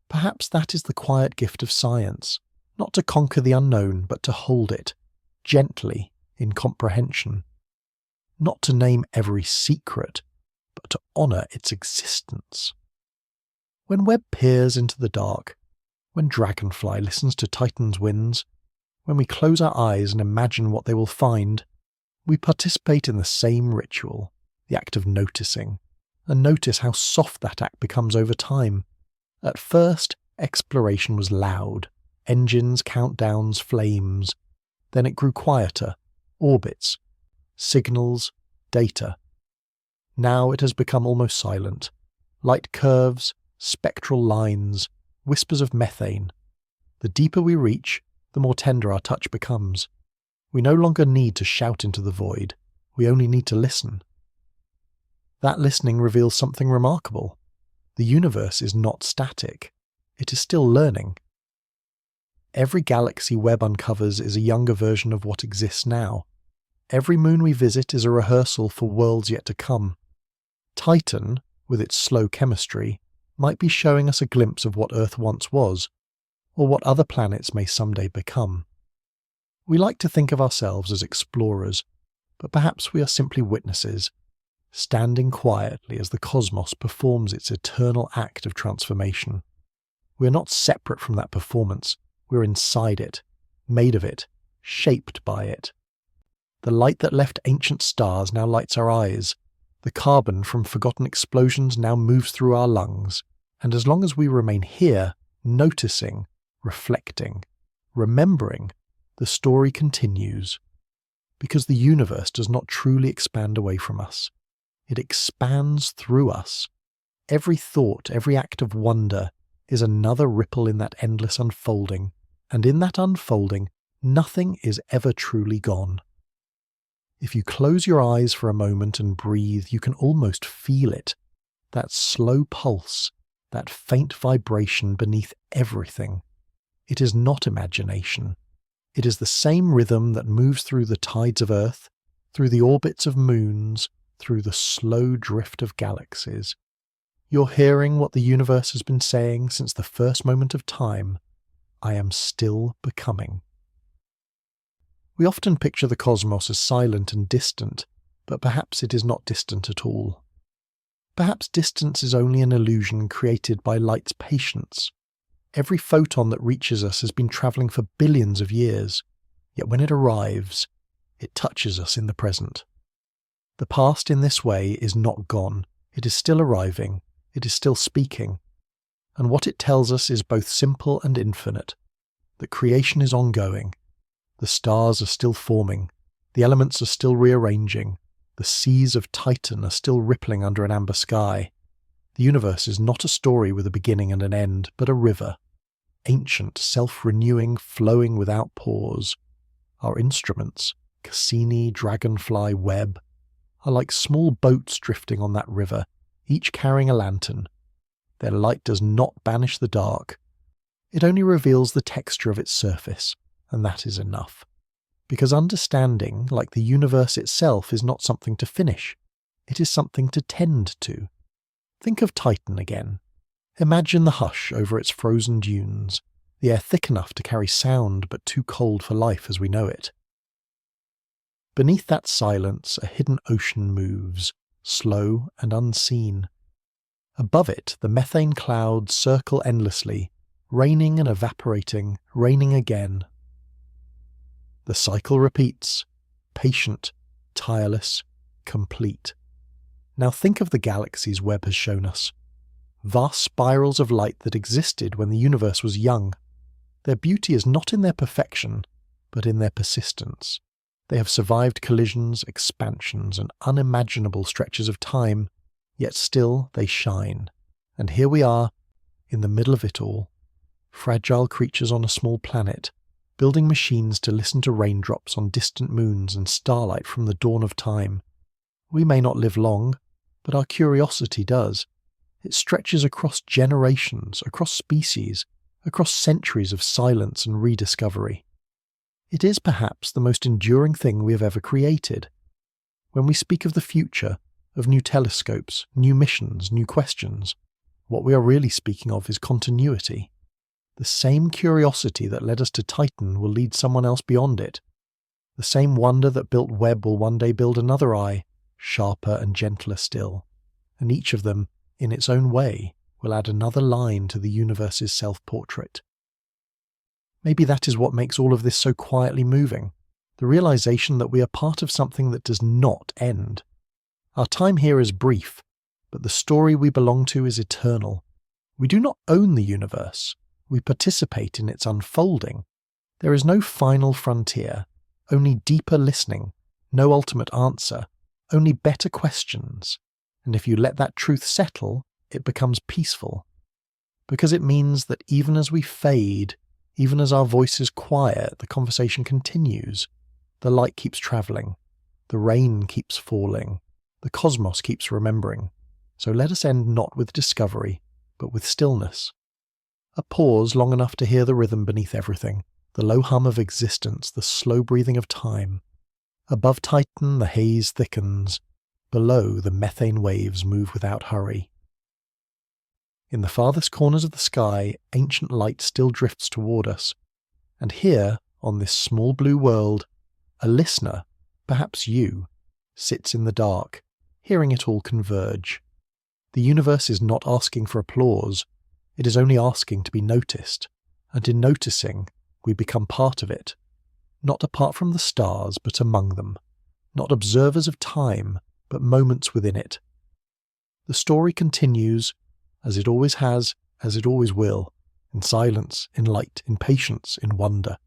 Speaker 1: Perhaps that is the quiet gift of science, not to conquer the unknown, but to hold it, gently, in comprehension. Not to name every secret, but to honour its existence. When Webb peers into the dark, when Dragonfly listens to Titan's winds, when we close our eyes and imagine what they will find, we participate in the same ritual, the act of noticing, and notice how soft that act becomes over time. At first, exploration was loud, engines, countdowns, flames. Then it grew quieter, orbits, signals, data. Now it has become almost silent. Light curves, spectral lines, whispers of methane. The deeper we reach, the more tender our touch becomes. We no longer need to shout into the void. We only need to listen. That listening reveals something remarkable. The universe is not static. It is still learning. Every galaxy Webb uncovers is a younger version of what exists now. Every moon we visit is a rehearsal for worlds yet to come. Titan, with its slow chemistry, might be showing us a glimpse of what Earth once was, or what other planets may someday become. We like to think of ourselves as explorers, but perhaps we are simply witnesses, standing quietly as the cosmos performs its eternal act of transformation. We are not separate from that performance, we're inside it, made of it, shaped by it. The light that left ancient stars now lights our eyes. The carbon from forgotten explosions now moves through our lungs. And as long as we remain here, noticing, reflecting, remembering, the story continues. Because the universe does not truly expand away from us. It expands through us. Every thought, every act of wonder is another ripple in that endless unfolding. And in that unfolding, nothing is ever truly gone. If you close your eyes for a moment and breathe, you can almost feel it. That slow pulse, that faint vibration beneath everything. It is not imagination. It is the same rhythm that moves through the tides of Earth, through the orbits of moons, through the slow drift of galaxies. You're hearing what the universe has been saying since the first moment of time. I am still becoming. We often picture the cosmos as silent and distant, but perhaps it is not distant at all. Perhaps distance is only an illusion created by light's patience. Every photon that reaches us has been travelling for billions of years, yet when it arrives, it touches us in the present. The past in this way is not gone, it is still arriving, it is still speaking, and what it tells us is both simple and infinite, that creation is ongoing. The stars are still forming, the elements are still rearranging, the seas of Titan are still rippling under an amber sky. The universe is not a story with a beginning and an end, but a river, ancient, self-renewing, flowing without pause. Our instruments, Cassini, Dragonfly, Webb, are like small boats drifting on that river, each carrying a lantern. Their light does not banish the dark. It only reveals the texture of its surface, and that is enough. Because understanding, like the universe itself, is not something to finish. It is something to tend to. Think of Titan again. Imagine the hush over its frozen dunes, the air thick enough to carry sound but too cold for life as we know it. Beneath that silence, a hidden ocean moves, slow and unseen. Above it, the methane clouds circle endlessly, raining and evaporating, raining again. The cycle repeats, patient, tireless, complete. Now think of the galaxies Webb has shown us. Vast spirals of light that existed when the universe was young. Their beauty is not in their perfection, but in their persistence. They have survived collisions, expansions, and unimaginable stretches of time, yet still they shine. And here we are, in the middle of it all, fragile creatures on a small planet, building machines to listen to raindrops on distant moons and starlight from the dawn of time. We may not live long, but our curiosity does. It stretches across generations, across species, across centuries of silence and rediscovery. It is perhaps the most enduring thing we have ever created. When we speak of the future, of new telescopes, new missions, new questions, what we are really speaking of is continuity. The same curiosity that led us to Titan will lead someone else beyond it. The same wonder that built Webb will one day build another eye, sharper and gentler still, and each of them, in its own way, will add another line to the universe's self-portrait. Maybe that is what makes all of this so quietly moving, the realization that we are part of something that does not end. Our time here is brief, but the story we belong to is eternal. We do not own the universe, we participate in its unfolding. There is no final frontier, only deeper listening, no ultimate answer, only better questions. And if you let that truth settle, it becomes peaceful. Because it means that even as we fade, even as our voices quiet, the conversation continues. The light keeps travelling. The rain keeps falling. The cosmos keeps remembering. So let us end not with discovery, but with stillness. A pause long enough to hear the rhythm beneath everything, the low hum of existence, the slow breathing of time. Above Titan, the haze thickens. Below, the methane waves move without hurry. In the farthest corners of the sky, ancient light still drifts toward us. And here, on this small blue world, a listener, perhaps you, sits in the dark, hearing it all converge. The universe is not asking for applause, it is only asking to be noticed, and in noticing, we become part of it, not apart from the stars, but among them, not observers of time, but moments within it. The story continues, as it always has, as it always will, in silence, in light, in patience, in wonder.